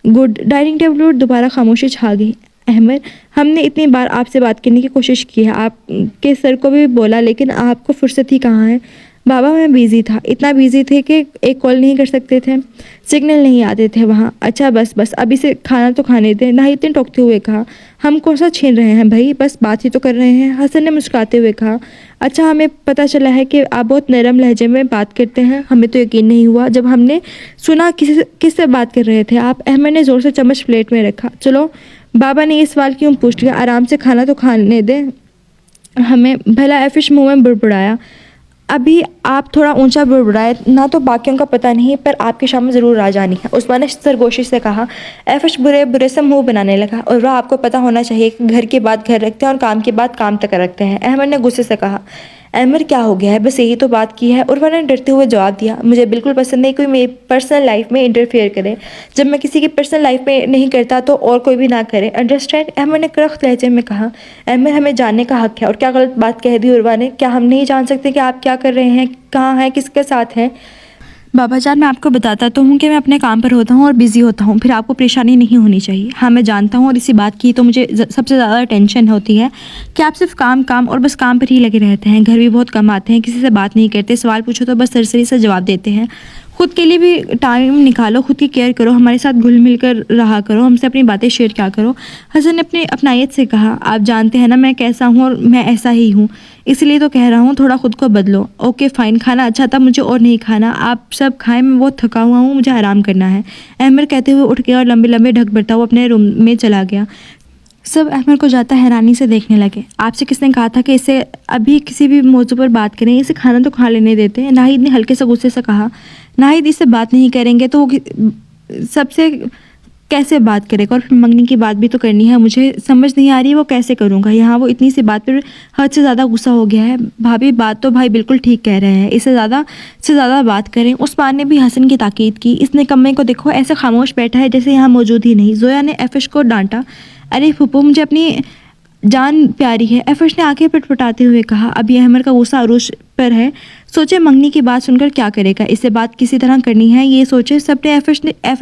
गुड। डाइनिंग टेबल पर दोबारा खामोशी छा गई। अहमर, हमने इतनी बार आपसे बात करने की कोशिश की है, आपके सर को भी बोला, लेकिन आपको फुर्सत ही कहाँ है? बाबा मैं बिज़ी था, इतना बिज़ी थे कि एक कॉल नहीं कर सकते थे, सिग्नल नहीं आते थे वहाँ। अच्छा बस बस अब इसे खाना तो खाने दें, नाहिद ने टोकते हुए कहा। हम कौन सा छीन रहे हैं भाई, बस बात ही तो कर रहे हैं, हसन ने मुस्कुराते हुए कहा। अच्छा हमें पता चला है कि आप बहुत नरम लहजे में बात करते हैं, हमें तो यकीन नहीं हुआ जब हमने सुना किससे बात कर रहे थे आप? अहमद ने ज़ोर से चम्मच प्लेट में रखा। चलो बाबा ने ये सवाल क्यों पूछ लिया, आराम से खाना तो खाने दें हमें। भला एफिश मुँह में बुड़बुड़ाया। अभी आप थोड़ा ऊंचा बुड़बुड़ाए ना, तो बाकियों का पता नहीं पर आपकी शाम ज़रूर आ जानी है, उस्मान ने सरगोशी से कहा। एफिश बुरे बुरे से मुंह बनाने लगा। और वह आपको पता होना चाहिए कि घर की बात घर रखते हैं और काम की बात काम तक रखते हैं, अहमद ने गुस्से से कहा। अहमर क्या हो गया है, बस यही तो बात की है, उर्वा ने डरते हुए जवाब दिया। मुझे बिल्कुल पसंद नहीं कोई मेरी पर्सनल लाइफ में इंटरफेयर करे, जब मैं किसी की पर्सनल लाइफ में नहीं करता तो और कोई भी ना करे, अंडरस्टैंड? अहमर ने करख्त लहजे में कहा। अहमर हमें जानने का हक है। और क्या गलत बात कह दी उर्वा ने? क्या हम नहीं जान सकते कि आप क्या कर रहे हैं, कहाँ हैं, किसके साथ हैं? बाबा जान मैं आपको बताता तो हूँ कि मैं अपने काम पर होता हूँ और बिज़ी होता हूँ, फिर आपको परेशानी नहीं होनी चाहिए। हाँ मैं जानता हूँ, और इसी बात की तो मुझे सबसे ज़्यादा टेंशन होती है कि आप सिर्फ काम काम और बस काम पर ही लगे रहते हैं, घर भी बहुत कम आते हैं, किसी से बात नहीं करते, सवाल पूछो तो बस सरसरी से जवाब देते हैं। खुद के लिए भी टाइम निकालो, खुद की केयर करो, हमारे साथ घुल मिल कर रहा करो, हमसे अपनी बातें शेयर क्या करो। हसन ने अपनी अपनायत से कहा। आप जानते हैं ना मैं कैसा हूँ और मैं ऐसा ही हूँ, इसलिए तो कह रहा हूँ थोड़ा खुद को बदलो। ओके फ़ाइन, खाना अच्छा था, मुझे और नहीं खाना, आप सब खाएं, मैं बहुत थका हुआ हूँ, मुझे आराम करना है। अहमर कहते हुए उठ गया और लंबे लंबे ढक भरता हुआ अपने रूम में चला गया। सब अहमर को जाता हैरानी से देखने लगे। आपसे किसने कहा था कि इसे अभी किसी भी मौजू पर बात करें, इसे खाना तो खा लेने देते हैं, नाहिद ने हल्के से गुस्से से कहा। नाहिद इससे बात नहीं करेंगे तो वो सबसे कैसे बात करेगा, और फिर मंगनी की बात भी तो करनी है, मुझे समझ नहीं आ रही वो कैसे करूँगा। यहाँ वो इतनी सी बात पर हद से ज़्यादा गुस्सा हो गया है। भाभी बात तो भाई बिल्कुल ठीक कह रहे हैं, इससे ज़्यादा से ज़्यादा बात करें। उस्मान ने भी हसन की ताकीद की। इस निकम्मे को देखो ऐसे खामोश बैठा है जैसे यहाँ मौजूद ही नहीं। जोया ने एफिश को डांटा। अरे फूफू मुझे अपनी जान प्यारी है, एफिश ने आंखें पटपटाते हुए कहा। अभी अहमर का गुस्सा अरूज पर है, सोचे मंगनी की बात सुनकर क्या करेगा, इससे बात किसी तरह करनी है ये सोचे। सबने एफिश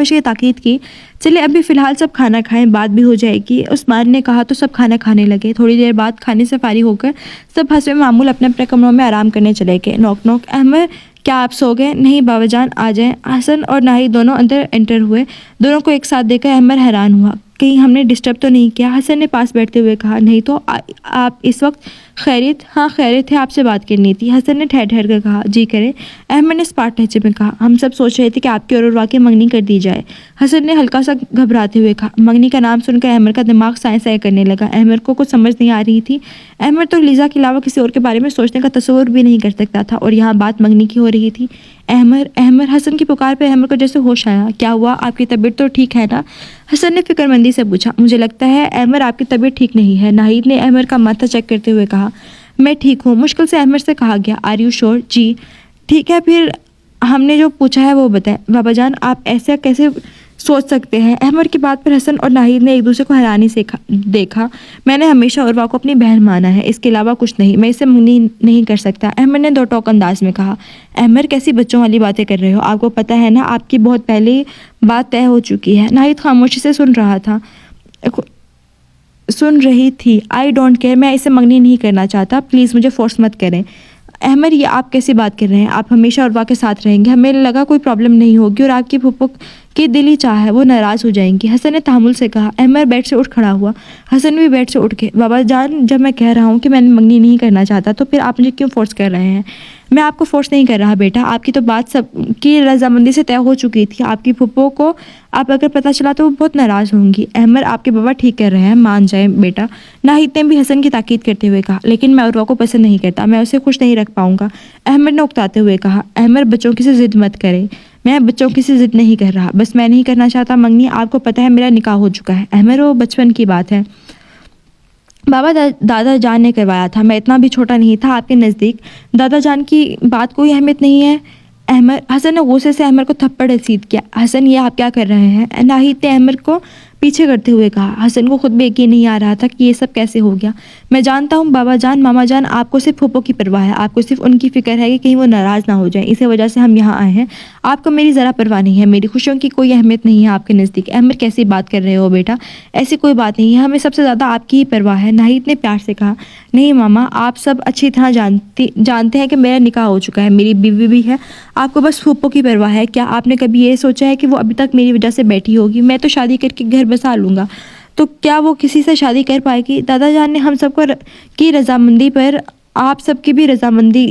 की ताकीद की। चले अभी फ़िलहाल सब खाना खाएं, बात भी हो जाएगी। उस्मान ने कहा तो सब खाना खाने लगे। थोड़ी देर बाद खाने से फारिग होकर सब हंसवे मामूल अपने अपने कमरों में आराम करने चले गए। Knock knock. अहमर क्या आप सो गए? नहीं बाबा जान आ जाएं। हसन और नाहिद दोनों अंदर एंटर हुए। दोनों को एक साथ देखकर अहमर हैरान हुआ। कहीं हमने डिस्टर्ब तो नहीं किया? हसन ने पास बैठते हुए कहा। नहीं तो आप इस वक्त खैरियत? हाँ खैरियत है, आपसे बात करनी थी, हसन ने ठहर ठहर कर कहा। जी करे, अहमद ने स्पार्ट लहजे में कहा। हम सब सोच रहे थे कि आपकी और उर्वा की मंगनी कर दी जाए, हसन ने हल्का सा घबराते हुए कहा। मंगनी का नाम सुनकर अहमद का दिमाग साए साए करने लगा। अहमद को कुछ समझ नहीं आ रही थी। अहमद तो लीज़ा के अलावा किसी और के बारे में सोचने का तस्वुर भी नहीं कर सकता था, और यहाँ बात मंगनी की हो रही थी। अहमद अहमद, हसन की पुकार पर अहमद को जैसे होश आया। क्या हुआ, आपकी तबीयत तो ठीक है ना? हसन ने फिक्रमंदी से पूछा। मुझे लगता है अहमद आपकी तबीयत ठीक नहीं है, नाहिद ने अहमद का माथा चेक करते हुए कहा। मैं ठीक हूँ, मुश्किल से अहमद से कहा गया। Are you sure? जी। ठीक है फिर हमने जो पूछा है वो बताएं। बाबा जान आप ऐसा कैसे सोच सकते हैं? अहमद की बात पर हसन और नाहिद ने एक दूसरे को हैरानी से देखा। मैंने हमेशा उर्वा को अपनी बहन माना है, इसके अलावा कुछ नहीं, मैं इसे मंगनी नहीं कर सकता, अहमद ने दो टोक अंदाज में कहा। अहमद कैसी बच्चों वाली बातें कर रहे हो, आपको पता है ना आपकी बहुत पहले बात तय हो चुकी है। नाहिद खामोशी से सुन रही थी। आई डोंट केयर, मैं इसे मंगनी नहीं करना चाहता, प्लीज़ मुझे फोर्स मत करें। अहमद ये आप कैसी बात कर रहे हैं, आप हमेशा उर्वा के साथ रहेंगे, हमें लगा कोई प्रॉब्लम नहीं होगी और आपकी फूफो की दिली चाह है वो नाराज़ हो जाएंगी, हसन ने तहमुल से कहा। अहमद बेड से उठ खड़ा हुआ। हसन भी बेड से उठ के। बाबा जान जब मैं कह रहा हूँ कि मैंने मंगनी नहीं करना चाहता तो फिर आप मुझे क्यों फोर्स कर रहे हैं? मैं आपको फोर्स नहीं कर रहा बेटा, आपकी तो बात सबकी रजामंदी से तय हो चुकी थी। आपकी फूफो को आप अगर पता चला तो वो बहुत नाराज़ होंगी। अहमद आपके बाबा ठीक कर रहे हैं, मान जाए बेटा, नाहिद ने भी हसन की ताकीद करते हुए कहा। लेकिन मैं उर्वा को पसंद नहीं करता, मैं उसे खुश नहीं रख पाऊंगा, अहमद ने उकताते हुए कहा। अहमद बच्चों की से ज़िद मत करें, मैं बच्चों की से ज़िद नहीं कर रहा, बस मैं नहीं करना चाहता मंगनी, आपको पता है मेरा निकाह हो चुका है। अहमद वो बचपन की बात है, दादा जान ने करवाया था, मैं इतना भी छोटा नहीं था आपके नज़दीक। दादा जान की बात कोई अहमियत नहीं है। अहमद हसन ने गुस्से से अहमद को थप्पड़ रसीद किया। हसन, ये आप क्या कर रहे हैं? नाहिद ने अहमद को पीछे करते हुए कहा। हसन को खुद भी यकीन नहीं आ रहा था कि ये सब कैसे हो गया। मैं जानता हूँ बाबा जान, मामा जान, आपको सिर्फ फूफो की परवाह है, आपको सिर्फ उनकी फिक्र है कि कहीं वो नाराज़ ना हो जाए, इसी वजह से हम यहाँ आए हैं। आपको मेरी ज़रा परवाह नहीं है, मेरी खुशियों की कोई अहमियत नहीं है आपके नज़दीक। अहमद, कैसी बात कर रहे हो बेटा? ऐसी कोई बात नहीं है, हमें सबसे ज़्यादा आपकी ही परवाह है। नाहिद ने प्यार से कहा। नहीं मामा, आप सब अच्छी तरह जानते हैं कि मेरा निकाह हो चुका है, मेरी बीवी भी है। आपको बस फूफो की परवाह है। क्या आपने कभी ये सोचा है कि वो अभी तक मेरी वजह से बैठी होगी? मैं तो शादी करके घर बसा लूँगा, तो क्या वो किसी से शादी कर पाएगी? दादा जान ने हम सबको की रजामंदी पर आप सबकी भी रजामंदी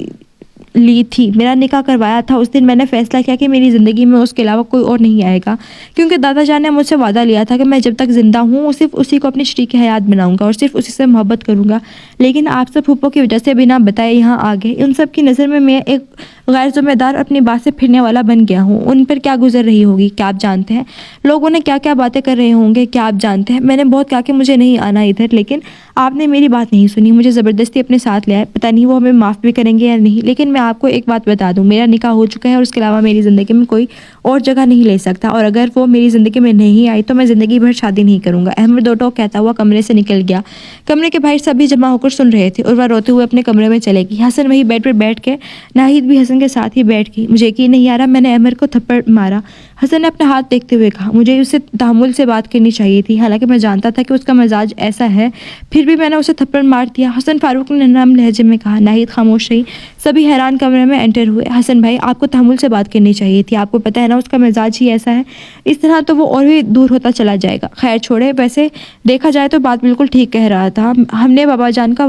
ली थी, मेरा निकाह करवाया था। उस दिन मैंने फैसला किया कि मेरी ज़िंदगी में उसके अलावा कोई और नहीं आएगा, क्योंकि दादा जान ने मुझसे वादा लिया था कि मैं जब तक ज़िंदा हूँ सिर्फ उसी को अपनी शरीक हयात बनाऊंगा और सिर्फ उसी से मोहब्बत करूंगा। लेकिन आप सब फूफो की वजह से बिना बताए यहाँ आ गए। उन सब की नज़र में मैं एक गैर जिम्मेदार, अपनी बात से फिरने वाला बन गया हूँ। उन पर क्या गुजर रही होगी क्या आप जानते हैं? लोग उन्हें क्या क्या बातें कर रहे होंगे क्या आप जानते हैं? मैंने बहुत कहा कि मुझे नहीं आना इधर, लेकिन आपने मेरी बात नहीं सुनी, मुझे ज़बरदस्ती अपने साथ ले आए। पता नहीं वो हमें माफ़ भी करेंगे या नहीं। लेकिन मैं आपको एक बात बता दूं, मेरा निकाह हो चुका है और उसके अलावा मेरी ज़िंदगी में कोई और जगह नहीं ले सकता, और अगर वो मेरी ज़िंदगी में नहीं आई तो मैं ज़िंदगी भर शादी नहीं करूँगा। अहमद दो टोक कहता हुआ कमरे से निकल गया। कमरे के बाहर सभी जमा होकर सुन रहे थे और वह रोते हुए अपने कमरे में चले गई। हसन वही बेड पर बैठ के, नाहिद भी हसन के साथ ही बैठ गई। मुझे यकीन नहीं आ रहा, मैंने अहमद को थप्पड़ मारा। हसन ने अपना हाथ देखते हुए कहा। मुझे उससे तहम्मुल से बात करनी चाहिए थी, हालांकि मैं जानता था कि उसका मिजाज ऐसा है, फिर भी मैंने उसे थप्पड़ मार दिया। हसन फारूक ने नरम लहजे में कहा। नाहिद खामोश रही। सभी हैरान कमरे में एंटर हुए। हसन भाई, आपको तहम्मुल से बात करनी चाहिए थी, आपको पता है ना उसका मिजाज ही ऐसा है, इस तरह तो वो और भी दूर होता चला जाएगा। खैर छोड़े, वैसे देखा जाए तो बात बिल्कुल ठीक कह रहा था, हमने बाबा जान का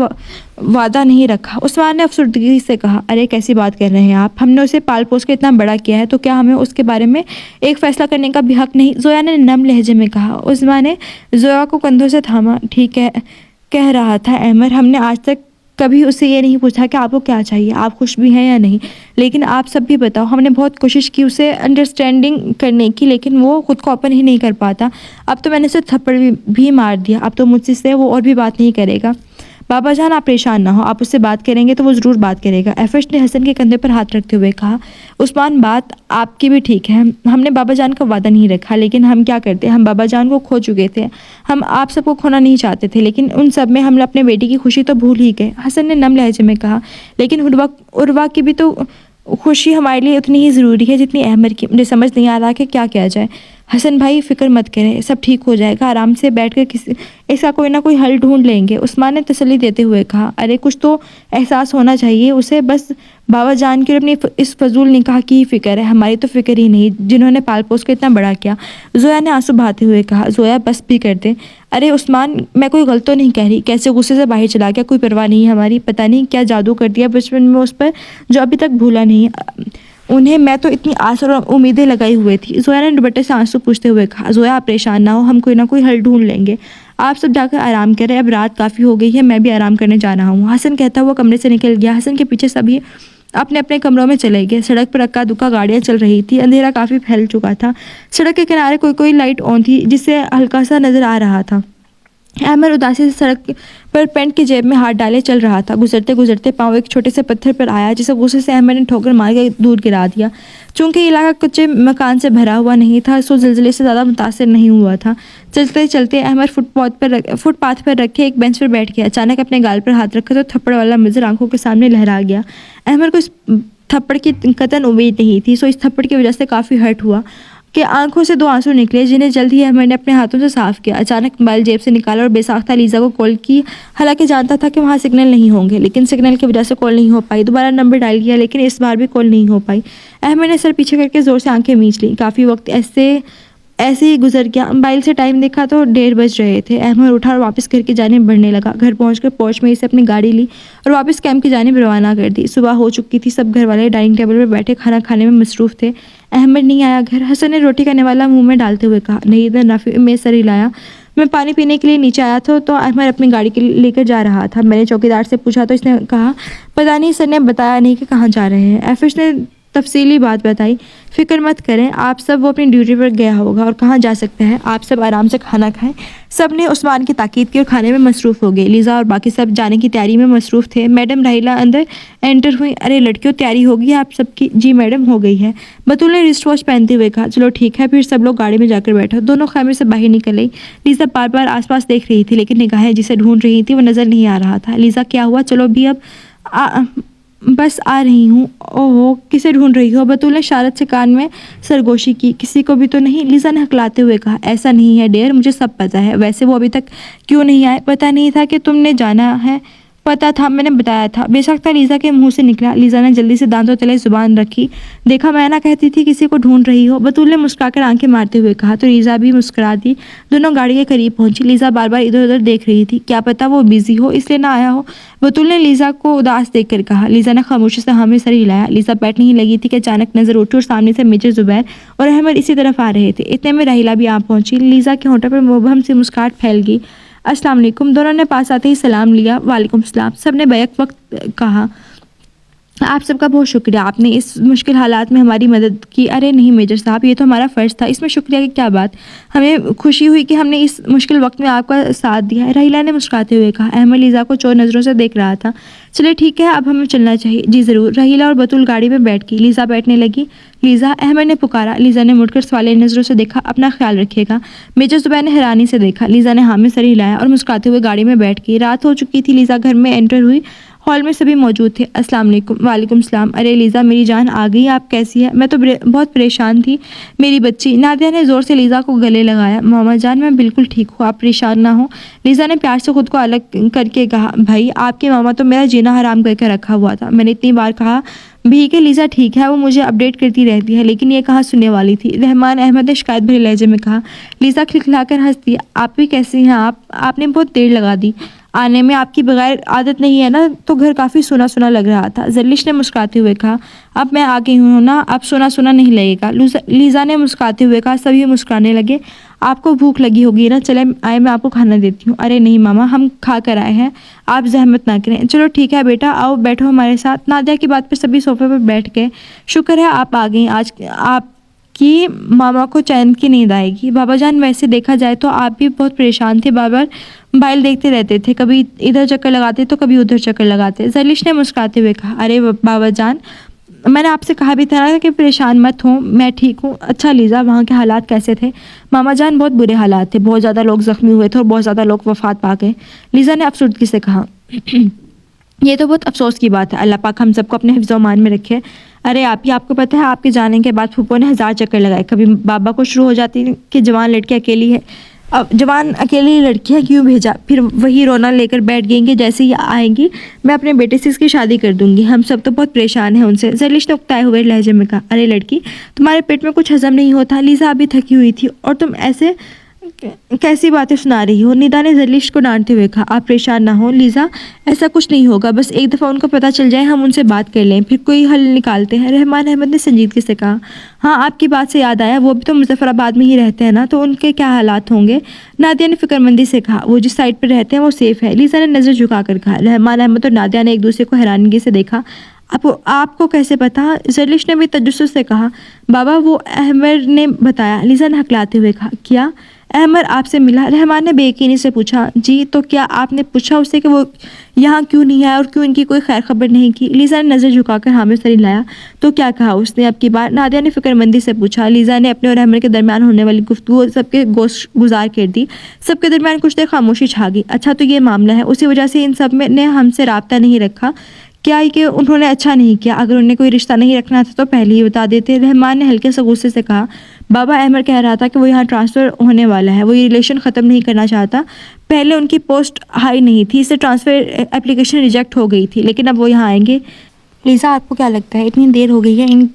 वादा नहीं रखा। उस्मान ने अफसरदगी से कहा। अरे कैसी बात कर रहे हैं आप, हमने उसे पाल पोस के इतना बड़ा किया है, तो क्या हमें उसके बारे में एक फैसला करने का भी हक नहीं? जोया ने नम लहजे में कहा। उस्मान ने जोया को कंधों से थामा। ठीक है, कह रहा था अहमद, हमने आज तक कभी उससे ये नहीं पूछा कि आपको क्या चाहिए, आप खुश भी हैं या नहीं, लेकिन आप सब भी बताओ। हमने बहुत कोशिश की उसे अंडरस्टैंडिंग करने की, लेकिन वो खुद को ओपन ही नहीं कर पाता। अब तो मैंने उसे थप्पड़ भी मार दिया, अब तो मुझसे वो और भी बात नहीं करेगा। बाबा जान, आप परेशान ना हो, आप उससे बात करेंगे तो वो ज़रूर बात करेगा। एफिश ने हसन के कंधे पर हाथ रखते हुए कहा। उस्मान, बात आपकी भी ठीक है, हमने बाबा जान का वादा नहीं रखा, लेकिन हम क्या करते, हम बाबा जान को खो चुके थे, हम आप सबको खोना नहीं चाहते थे, लेकिन उन सब में हम अपने बेटी की खुशी तो भूल ही गए। हसन ने नम लहजे में कहा। लेकिन उर्वा की भी तो खुशी हमारे लिए उतनी ही ज़रूरी है जितनी अहमद की। मुझे समझ नहीं आ रहा कि क्या किया जाए। हसन भाई, फिक्र मत करें, सब ठीक हो जाएगा, आराम से बैठ कर किसी इसका कोई ना कोई हल ढूंढ लेंगे। उस्मान ने तसल्ली देते हुए कहा। अरे कुछ तो एहसास होना चाहिए उसे, बस बाबा जान की और अपनी इस फजूल निकाह की ही फिक्र है, हमारी तो फिक्र ही नहीं, जिन्होंने पाल पोस को इतना बड़ा किया। जोया ने आंसू बहाते हुए कहा। जोया, बस भी कर दे। अरे उस्मान, मैं कोई गलत तो नहीं कह रही, कैसे गुस्से से बाहर चला गया, कोई परवाह नहीं हमारी, पता नहीं क्या जादू कर दिया बचपन में उस पर जो अभी तक भूला नहीं उन्हें। मैं तो इतनी आस और उम्मीदें लगाई हुई थी। जोया ने दुपट्टे से आंसू पूछते हुए कहा। जोया, आप परेशान ना हो, हम कोई ना कोई हल ढूंढ लेंगे, आप सब जाकर आराम करें, अब रात काफ़ी हो गई है, मैं भी आराम करने जा रहा हूँ। हसन कहता हुआ कमरे से निकल गया। हसन के पीछे सभी अपने अपने कमरों में चले गए। सड़क पर अक्का दुक्का गाड़ियाँ चल रही थी, अंधेरा काफ़ी फैल चुका था। सड़क के किनारे कोई कोई लाइट ऑन थी, जिससे हल्का सा नजर आ रहा था। अहमद उदासी से सड़क पर पैंट की जेब में हाथ डाले चल रहा था। गुजरते गुजरते पाँव एक छोटे से पत्थर पर आया, जिसे गुस्से से अहमद ने ठोकर मार के दूर गिरा दिया। चूंकि इलाका कच्चे मकान से भरा हुआ नहीं था, सो ज़िलज़ले से ज़्यादा मुतासिर नहीं हुआ था। चलते चलते अहमद फुटपाथ पर रखे एक बेंच पर बैठ गया। अचानक अपने गाल पर हाथ रखा तो थप्पड़ वाला मंजर आंखों के सामने लहरा गया। अहमद को इस थप्पड़ की कतन उम्मीद नहीं थी, सो इस थप्पड़ की वजह से काफ़ी हर्ट हुआ कि आंखों से दो आंसू निकले, जिन्हें जल्द ही अहमद ने अपने हाथों से साफ किया। अचानक मोबाइल जेब से निकाला और बेसाख्ता लीजा को कॉल की। हालांकि जानता था कि वहाँ सिग्नल नहीं होंगे, लेकिन सिग्नल की वजह से कॉल नहीं हो पाई। दोबारा नंबर डायल किया, लेकिन इस बार भी कॉल नहीं हो पाई। अहमद ने सर पीछे करके ज़ोर से आंखें मींच ली। काफ़ी वक्त ऐसे ही गुजर गया। मोबाइल से टाइम देखा तो 1:30 बज रहे थे। अहमद उठा और वापस घर की जानिब बढ़ने लगा। घर पहुंचकर पोर्च में इसे अपनी गाड़ी ली और वापस कैंप की जानिब रवाना कर दी। सुबह हो चुकी थी, सब घर वाले डाइनिंग टेबल पर बैठे खाना खाने में मसरूफ़ थे। अहमद नहीं आया घर। हसन ने रोटी का निवाला मुंह में डालते हुए कहा। नहीं, इधर नाफी में सर हिलाया। मैं पानी पीने के लिए नीचे आया था तो अहमद अपनी गाड़ी के लेकर जा रहा था। मैंने चौकीदार से पूछा तो इसने कहा पता नहीं, सर ने बताया नहीं कि कहाँ जा रहे हैं। एफिश ने तफसीली बात बताई। फ़िक्र मत करें आप सब, वो अपनी ड्यूटी पर गया होगा और कहाँ जा सकता है, आप सब आराम से खाना खाएं। सब ने उस्मान की ताकीद की और खाने में मसरूफ़ हो गए। लीज़ा और बाकी सब जाने की तैयारी में मसरूफ़ थे। मैडम राहिला अंदर एंटर हुई। अरे लड़कियों, तैयारी हो गई है आप सबकी? जी मैडम, हो गई है। बतूल ने रिस्ट वॉच पहनते हुए कहा, चलो ठीक है। फिर सब लोग गाड़ी में जाकर बैठो। दोनों खैमे से बाहर निकल आई। लीज़ा बार बार आसपास देख रही थी, लेकिन निगाहें जिसे ढूंढ रही थी वो नज़र नहीं आ रहा था। लीज़ा, क्या हुआ? चलो भी अब बस आ रही हूँ। ओहो, किसे ढूंढ रही हो? बतूल ने शारद से कान में सरगोशी की। किसी को भी तो नहीं? लीज़ा ने हकलाते हुए कहा, ऐसा नहीं है डेयर, मुझे सब पता है। वैसे वो अभी तक क्यों नहीं आए? पता नहीं था कि तुमने जाना है? पता था, मैंने बताया था। बेशक था, लीज़ा के मुंह से निकला। लीज़ा ने जल्दी से दांतों तले जुबान रखी। देखा, मैं ना कहती थी किसी को ढूंढ रही हो। बतूल ने मुस्कुराकर आंखें मारते हुए कहा, तो लीज़ा भी मुस्कुरा दी। दोनों गाड़ी के करीब पहुंची। लीज़ा बार बार इधर उधर देख रही थी। क्या पता वो बिजी हो, इसलिए ना आया हो। बतूल ने लीज़ा को उदास देखकर कहा। लीज़ा ने खामोशी से हाँ में सर हिलाया। लीज़ा बैठने ही लगी थी कि अचानक नजर उठी और सामने से मेजर जुबैर और अहमद इसी तरफ आ रहे थे। इतने में राहिला भी आ पहुंची। लीज़ा के होठों पर मुबहम से मुस्कुराहट फैल गई। अस्सलाम वालेकुम। दोनों ने पास आते ही सलाम लिया। वालेकुम सलाम। सब ने बैक वक्त कहा, आप सबका बहुत शुक्रिया, आपने इस मुश्किल हालात में हमारी मदद की। अरे नहीं मेजर साहब, ये तो हमारा फ़र्ज़ था, इसमें शुक्रिया की क्या बात। हमें खुशी हुई कि हमने इस मुश्किल वक्त में आपका साथ दिया है। राहिला ने मुस्कुराते हुए कहा। अहमद लीज़ा को चोर नज़रों से देख रहा था। चलिए ठीक है, अब हमें चलना चाहिए। जी ज़रूर। राहिला और बतूल गाड़ी में बैठ गई। लीज़ा बैठने लगी। लीज़ा, अहमद ने पुकारा। लीज़ा ने मुड़कर सवालिया नज़रों से देखा। अपना ख्याल रखिएगा। मेजर जुबैर ने हैरानी से देखा। लीज़ा ने हाँ में सर हिलाया और मुस्कुराते हुए गाड़ी में बैठ गई। रात हो चुकी थी। लीज़ा घर में एंटर हुई। हॉल में सभी मौजूद थे। अस्सलाम वालेकुम। वालेकुम सलाम। अरे लीज़ा मेरी जान, आ गई? आप कैसी है? मैं तो बहुत परेशान थी मेरी बच्ची। नादिया ने ज़ोर से लीज़ा को गले लगाया। मामा जान, मैं बिल्कुल ठीक हूँ, आप परेशान ना हो। लीज़ा ने प्यार से खुद को अलग करके कहा, भाई आपकी मामा तो मेरा जीना हराम करके रखा हुआ था। मैंने इतनी बार कहा भी कि लीज़ा ठीक है, वो मुझे अपडेट करती रहती है, लेकिन ये कहाँ सुनने वाली थी। रहमान अहमद ने शिकायत भरे लहजे में कहा। लीज़ा खिलखिलाकर हंस दी। आप भी कैसी हैं? आपने बहुत देर लगा दी आने में, आपकी बगैर आदत नहीं है ना, तो घर काफ़ी सुना सुना लग रहा था। जरलिश ने मुस्कुराते हुए कहा, अब मैं आ गई हूँ ना, अब सुना सुना नहीं लगेगा। लीज़ा ने मुस्कुराते हुए कहा। सभी मुस्कुराने लगे। आपको भूख लगी होगी ना, चले आए मैं आपको खाना देती हूँ। अरे नहीं मामा, हम खा कर आए हैं, आप जहमत ना करें। चलो ठीक है बेटा, आओ बैठो हमारे साथ। नादिया की बात पर सभी सोफे पर बैठ गए। शुक्र है आप आ गई, आज आपकी मामा को चैन की नींद आएगी। बाबा जान, वैसे देखा जाए तो आप भी बहुत परेशान थे, बार बार मोबाइल देखते रहते थे, कभी इधर चक्कर लगाते तो कभी उधर चक्कर लगाते। जरलिश ने मुस्कुराते हुए कहा, अरे बाबा जान, मैंने आपसे कहा भी था ना कि परेशान मत हो, मैं ठीक हूँ। अच्छा लीज़ा, वहाँ के हालात कैसे थे? मामा जान, बहुत बुरे हालात थे, बहुत ज़्यादा लोग ज़ख्मी हुए थे और बहुत ज़्यादा लोग वफ़ात पा गए। लीज़ा ने अफसुर्दगी से कहा। ये तो बहुत अफसोस की बात है, अल्लाह पाक हम सबको अपने हिफ्ज़ मान में रखे। अरे आपको पता है, आपके जाने के बाद फूफो ने 1000 चक्कर लगाए। कभी बाबा को शुरू हो जाती कि जवान लड़की अकेली है, अब जवान अकेली लड़कियां क्यों भेजा, फिर वही रोना लेकर बैठ गई कि जैसे ही आएंगी मैं अपने बेटे से इसकी शादी कर दूंगी, हम सब तो बहुत परेशान हैं उनसे। जरलिश ने उकताए हुए लहजे में कहा, अरे लड़की, तुम्हारे पेट में कुछ हजम नहीं होता? लीज़ा अभी थकी हुई थी और तुम ऐसे कैसी बातें सुना रही हो? निदा ने जरलिश को डांटते हुए कहा। आप परेशान ना हो लीज़ा, ऐसा कुछ नहीं होगा, बस एक दफ़ा उनको पता चल जाए, हम उनसे बात कर लें, फिर कोई हल निकालते हैं। रहमान अहमद ने संजीदगी से कहा। हाँ, आपकी बात से याद आया, वो भी तो मुजफ्फराबाद में ही रहते हैं ना, तो उनके क्या हालात होंगे? नादिया ने फिक्रमंदी से कहा। वो जिस साइड पर रहते हैं वो सेफ़ है। लीज़ा ने नज़र झुका कर कहा। रहमान अहमद और नादिया ने एक दूसरे को हैरानगी से देखा। आपको कैसे पता? जरलिश ने भी तजुस्सुस से कहा। बाबा, वो अहमद ने बताया। लीज़ा ने हकलाते हुए कहा। क्या अहमद आपसे मिला? रहमान ने बेयकीनी से पूछा। जी, तो क्या आपने पूछा उससे कि वो यहाँ क्यों नहीं आया और क्यों इनकी कोई खैर खबर नहीं की? लीज़ा ने नज़र झुकाकर हाँ में सर हिलाया। तो क्या कहा उसने अब की बार? नादिया ने फिक्रमंदी से पूछा। लीज़ा ने अपने और अहमद के दरमियान होने वाली गुफ्तगू सबके गोश गुजार कर दी। सबके दरमियान कुछ देर खामोशी छा गई। अच्छा, तो ये मामला है, उसी वजह से इन सब में ने हमसे रब्ता नहीं रखा। क्या है कि उन्होंने अच्छा नहीं किया, अगर उन्हें कोई रिश्ता नहीं रखना था तो पहले ही बता देते। रहमान ने हल्के से गुस्से से कहा। बाबा, अहमद कह रहा था कि वो यहाँ ट्रांसफ़र होने वाला है, वो ये रिलेशन ख़त्म नहीं करना चाहता। पहले उनकी पोस्ट हाई नहीं थी, इससे ट्रांसफ़र एप्लीकेशन रिजेक्ट हो गई थी, लेकिन अब वो यहाँ आएंगे। लीज़ा, आपको क्या लगता है, इतनी देर हो गई है, इन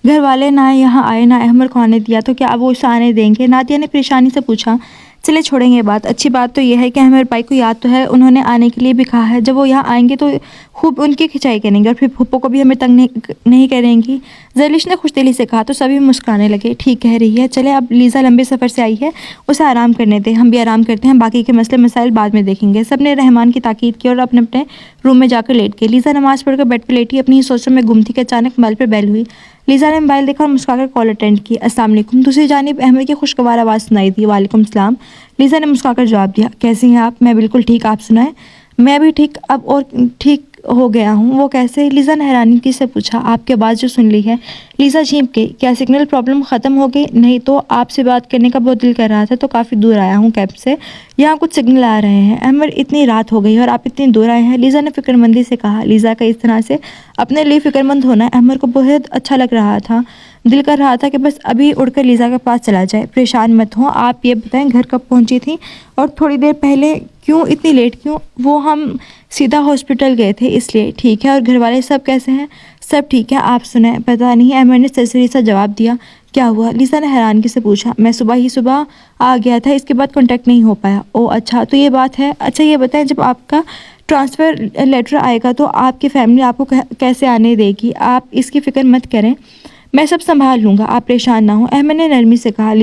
घर वाले ना यहाँ आए ना अहमद को आने दिया, तो क्या अब वो उसे आने देंगे? नादिया ने परेशानी से पूछा। चले छोड़ेंगे बात। अच्छी बात तो यह है कि हमारे भाई को याद तो है, उन्होंने आने के लिए भी कहा है। जब वो यहाँ आएंगे तो खूब उनकी खिंचाई करेंगे और फिर फूफो को भी हमें तंग नहीं करेंगी। जैलिश ने खुशदिली से कहा तो सभी मुस्कुराने लगे। ठीक कह रही है, चले अब लीज़ा लंबे सफ़र से आई है, उसे आराम करने दें, हम भी आराम करते हैं, बाकी के मसले मसाइल बाद में देखेंगे। सब ने रहमान की ताकीद की और अपने अपने रूम में जाकर लेट गए। लीज़ा नमाज़ पढ़कर बेड पर लेटी अपनी ही सोचों में गुम थी कि अचानक मोबाइल पर बेल हुई। लीज़ा ने मोबाइल देखा और मुस्कुराकर कॉल अटेंड की। अस्सलाम वालेकुम। दूसरी जानिब अहमद की खुशगवार आवाज़ सुनाई दी। वालेकुम सलाम। लीज़ा ने मुस्कुराकर जवाब दिया। कैसी हैं आप? मैं बिल्कुल ठीक, आप सुनाएं? मैं भी ठीक, अब और ठीक हो गया हूँ। वो कैसे? लीज़ा ने हैरानी से पूछा। आपकी आवाज़ जो सुन ली है। लीज़ा झींप गई। क्या सिग्नल प्रॉब्लम ख़त्म हो गई? नहीं तो आपसे बात करने का बहुत दिल कर रहा था, तो काफ़ी दूर आया हूँ कैब से, यहाँ कुछ सिग्नल आ रहे हैं। अहमद, इतनी रात हो गई और आप इतनी दूर आए हैं? लीज़ा ने फिक्रमंदी से कहा। लीज़ा का इस तरह से अपने लिए फ़िक्रमंद होना अहमद को बहुत अच्छा लग रहा था। दिल कर रहा था कि बस अभी उड़कर लीज़ा के पास चला जाए। परेशान मत हो, आप ये बताएं घर कब पहुंची थी और थोड़ी देर पहले क्यों इतनी लेट क्यों? वो हम सीधा हॉस्पिटल गए थे इसलिए। ठीक है, और घर वाले सब कैसे हैं? सब ठीक है, आप सुनाएं? पता नहीं, अहमद ने सरसरी सा जवाब दिया। क्या हुआ? लीज़ा ने हैरानगी से पूछा। मैं सुबह आ गया था, इसके बाद कॉन्टेक्ट नहीं हो पाया। ओह अच्छा, तो ये बात है। अच्छा ये बताएं, जब आपका ट्रांसफ़र लेटर आएगा तो आपकी फैमिली आपको कैसे आने देगी? आप इसकी फ़िक्र मत करें, मैं सब संभाल लूँगा, आप परेशान ना हो। अहमद ने नरमी से कहा।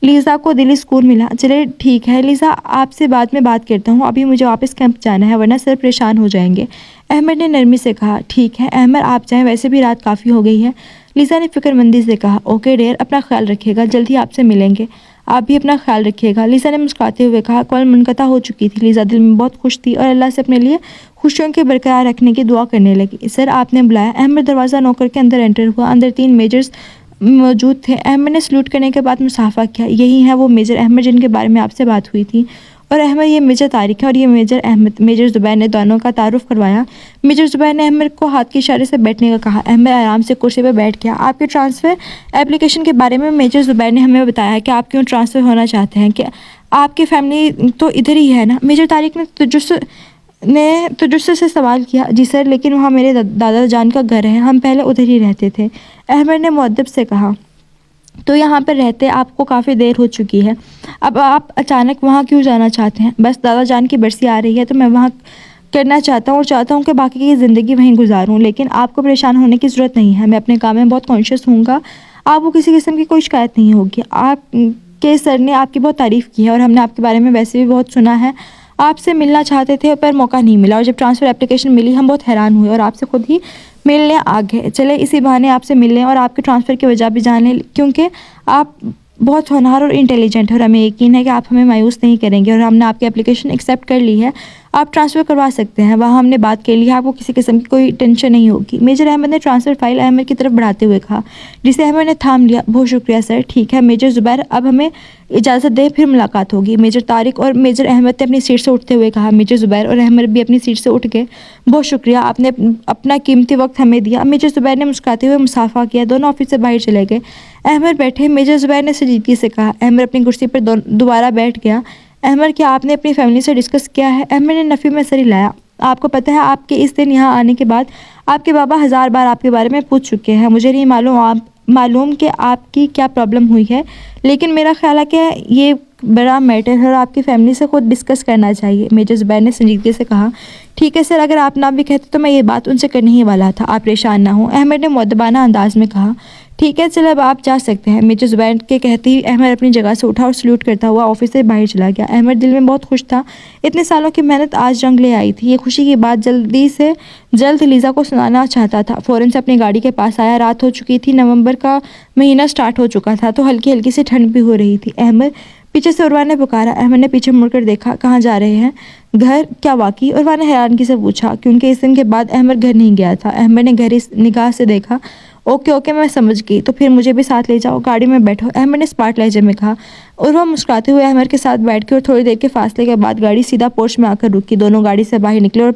लीज़ा को दिली सुकून मिला। चले ठीक है लीज़ा, आपसे बाद में बात करता हूँ, अभी मुझे वापस कैंप जाना है, वरना सर परेशान हो जाएंगे। अहमद ने नरमी से कहा। ठीक है अहमद, आप जाएं, वैसे भी रात काफ़ी हो गई है। लीज़ा ने फिक्रमंदी से कहा। ओके डियर, अपना ख्याल रखिएगा, जल्दी आपसे मिलेंगे। आप भी अपना ख्याल रखिएगा। लीज़ा ने मुस्कुराते हुए कहा। कॉल मुनक़ता हो चुकी थी। लीज़ा दिल में बहुत खुश थी और अल्लाह से अपने लिए खुशियों के बरकरार रखने की दुआ करने लगी। सर आपने बुलाया? अहमद दरवाज़ा नॉक करके अंदर एंटर हुआ। अंदर 3 मेजर्स मौजूद थे। अहमद ने सल्यूट करने के बाद मुसाफा किया। यही है वो मेजर अहमद जिनके बारे में आपसे बात हुई थी। और अहमद, ये मेजर तारिक है और ये मेजर अहमद। मेजर ज़ुबैर ने दोनों का तारुफ करवाया। मेजर ज़ुबैर ने अहमद को हाथ के इशारे से बैठने का कहा। अहमद आराम से कुर्सी पर बैठ गया। आपके ट्रांसफ़र एप्लीकेशन के बारे में मेजर ज़ुबैर ने हमें बताया कि आप क्यों ट्रांसफ़र होना चाहते हैं, कि आपकी फ़ैमिली तो इधर ही है ना? मेजर तारिक ने तजुस्से से सवाल किया। जी सर, लेकिन वहाँ मेरे दादा जान का घर है, हम पहले उधर ही रहते थे। अहमद ने मुअद्दब से कहा। तो यहाँ पर रहते आपको काफ़ी देर हो चुकी है, अब आप अचानक वहाँ क्यों जाना चाहते हैं? बस दादा जान की बरसी आ रही है तो मैं वहाँ करना चाहता हूँ और चाहता हूँ कि बाकी की ज़िंदगी वहीं गुजारूँ, लेकिन आपको परेशान होने की ज़रूरत नहीं है। मैं अपने काम में बहुत कॉन्शियस हूँगा, आपको किसी किस्म की कोई शिकायत नहीं होगी। आप के सर ने आपकी बहुत तारीफ़ की है और हमने आपके बारे में वैसे भी बहुत सुना है। आपसे मिलना चाहते थे पर मौका नहीं मिला, और जब ट्रांसफ़र एप्लीकेशन मिली हम बहुत हैरान हुए और आपसे खुद ही मिलने आ गए। चले इसी बहाने आपसे मिल लें और आपके ट्रांसफ़र की वजह भी जान लें, क्योंकि आप बहुत होनहार और इंटेलिजेंट है और हमें यकीन है कि आप हमें मायूस नहीं करेंगे, और हमने आपकी एप्लीकेशन एक्सेप्ट कर ली है। आप ट्रांसफ़र करवा सकते हैं, वहाँ हमने बात कर ली है, आपको किसी किस्म की कोई टेंशन नहीं होगी। मेजर अहमद ने ट्रांसफ़र फाइल अहमद की तरफ बढ़ाते हुए कहा, जिसे अहमद ने थाम लिया। बहुत शुक्रिया सर। ठीक है मेजर ज़ुबैर, अब हमें इजाज़त दें, फिर मुलाकात होगी। मेजर तारिक और मेजर अहमद ने अपनी सीट से उठते हुए कहा। मेजर ज़ुबैर और अहमद भी अपनी सीट से उठ गए। बहुत शुक्रिया, आपने अपना कीमती वक्त हमें दिया। मेजर ज़ुबैर ने मुस्कुराते हुए मुसाफा किया। दोनों ऑफिस से बाहर चले गए। अहमद बैठे। मेजर ज़ुबैर ने संजीदगी से कहा। अहमद अपनी कुर्सी पर दोबारा बैठ गया। अहमद, क्या आपने अपनी फैमिली से डिस्कस किया है? अहमद ने नफ़ी में सर हिलाया। आपको पता है, आपके इस दिन यहाँ आने के बाद आपके बाबा 1000 बार आपके बारे में पूछ चुके हैं। मुझे नहीं मालूम कि आपकी क्या प्रॉब्लम हुई है, लेकिन मेरा ख्याल है कि ये बड़ा मैटर है और आपकी फैमिली से खुद डिस्कस करना चाहिए। मेजर ज़ुबैर ने संजीदगी से कहा। ठीक है सर, अगर आप ना भी कहते तो मैं ये बात उनसे करने ही वाला था, आप परेशान ना हो। अहमद ने मुअद्दबाना अंदाज में कहा। ठीक है चलो, अब आप जा सकते हैं। मेजर ज़ुबैर के कहते ही अहमद अपनी जगह से उठा और सल्यूट करता हुआ ऑफिस से बाहर चला गया। अहमद दिल में बहुत खुश था। इतने सालों की मेहनत आज रंग ले आई थी। ये खुशी की बात जल्द लीज़ा को सुनाना चाहता था। फ़ौरन से अपनी गाड़ी के पास आया। रात हो चुकी थी, नवंबर का महीना स्टार्ट हो चुका था, तो हल्की हल्की सी ठंड भी हो रही थी। अहमद, पीछे से उर्वा ने पुकारा। अहमद ने पीछे मुड़कर देखा। कहाँ जा रहे हैं? घर। क्या वाकई? उर्वा ने हैरानगी से पूछा, क्योंकि इस दिन के बाद अहमद घर नहीं गया था। अहमद ने गहरी निगाह से देखा। ओके मैं समझ गई, तो फिर मुझे भी साथ ले जाओ, गाड़ी में बैठो, अहमद ने स्मार्ट लहजे में कहा। उर्वा मुस्कुराते हुए अहमद के साथ बैठ के और थोड़ी देर के फासले के बाद गाड़ी सीधा पोर्च में आकर रुकी। दोनों गाड़ी से बाहर निकले और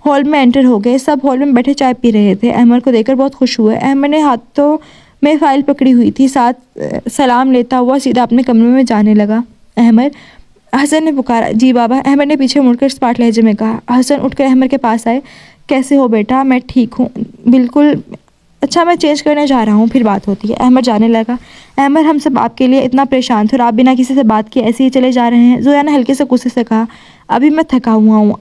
हॉल में एंटर हो गए। सब हॉल में बैठे चाय पी रहे थे। अहमद को देखकर बहुत खुश हुए। अहमद ने हाथों में फ़ाइल पकड़ी हुई थी, साथ सलाम लेता हुआ सीधा अपने कमरे में जाने लगा। अहमद, हसन ने पुकारा। जी बाबा। अहमद ने पीछे मुड़कर स्मार्ट लहजे में कहा। हसन उठकर अहमद के पास आए। कैसे हो बेटा? मैं ठीक हूँ, बिल्कुल अच्छा मैं चेंज करने जा रहा हूँ, फिर बात होती है। अहमद जाने लगा। अहमद हम सब आपके लिए इतना परेशान थे और आप बिना किसी से बात किए ऐसे ही चले जा रहे हैं। जोया ने हल्के से गुस्से से कहा, अभी मैं थका हुआ हूँ,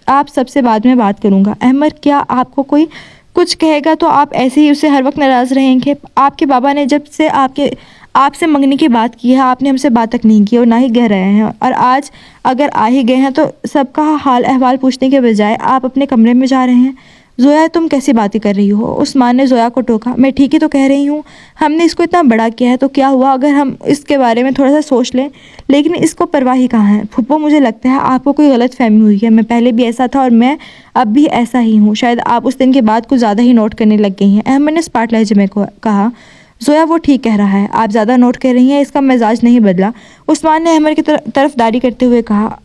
आप सबसे बाद में बात करूँगा। अहमद, क्या आपको कोई कुछ कहेगा तो आप ऐसे ही उससे हर वक्त नाराज़ रहेंगे? आपके बाबा ने जब से आपसे मंगने की बात की है, आपने हमसे बात तक नहीं की और ना ही कह रहे हैं, और आज अगर आ ही गए हैं तो सबका हाल अहवाल पूछने के बजाय आप अपने कमरे में जा रहे हैं। जोया, तुम कैसी बातें कर रही हो? उस्मान ने जोया को टोका। मैं ठीक ही तो कह रही हूँ, हमने इसको इतना बड़ा किया है तो क्या हुआ अगर हम इसके बारे में थोड़ा सा सोच लें, लेकिन इसको परवाह ही कहाँ है। फुप्पो, मुझे लगता है आपको कोई गलत फहमी हुई है। मैं पहले भी ऐसा था और मैं अब भी ऐसा ही हूँ। शायद आप उस दिन के बाद कुछ ज़्यादा ही नोट करने लग गई हैं। अहमद ने स्पार्ट लहजे में कहा। जोया, वो ठीक कह रहा है, आप ज़्यादा नोट कर रही हैं, इसका मिजाज नहीं बदला। उस्मान ने अहमद की तरफदारी करते हुए कहा।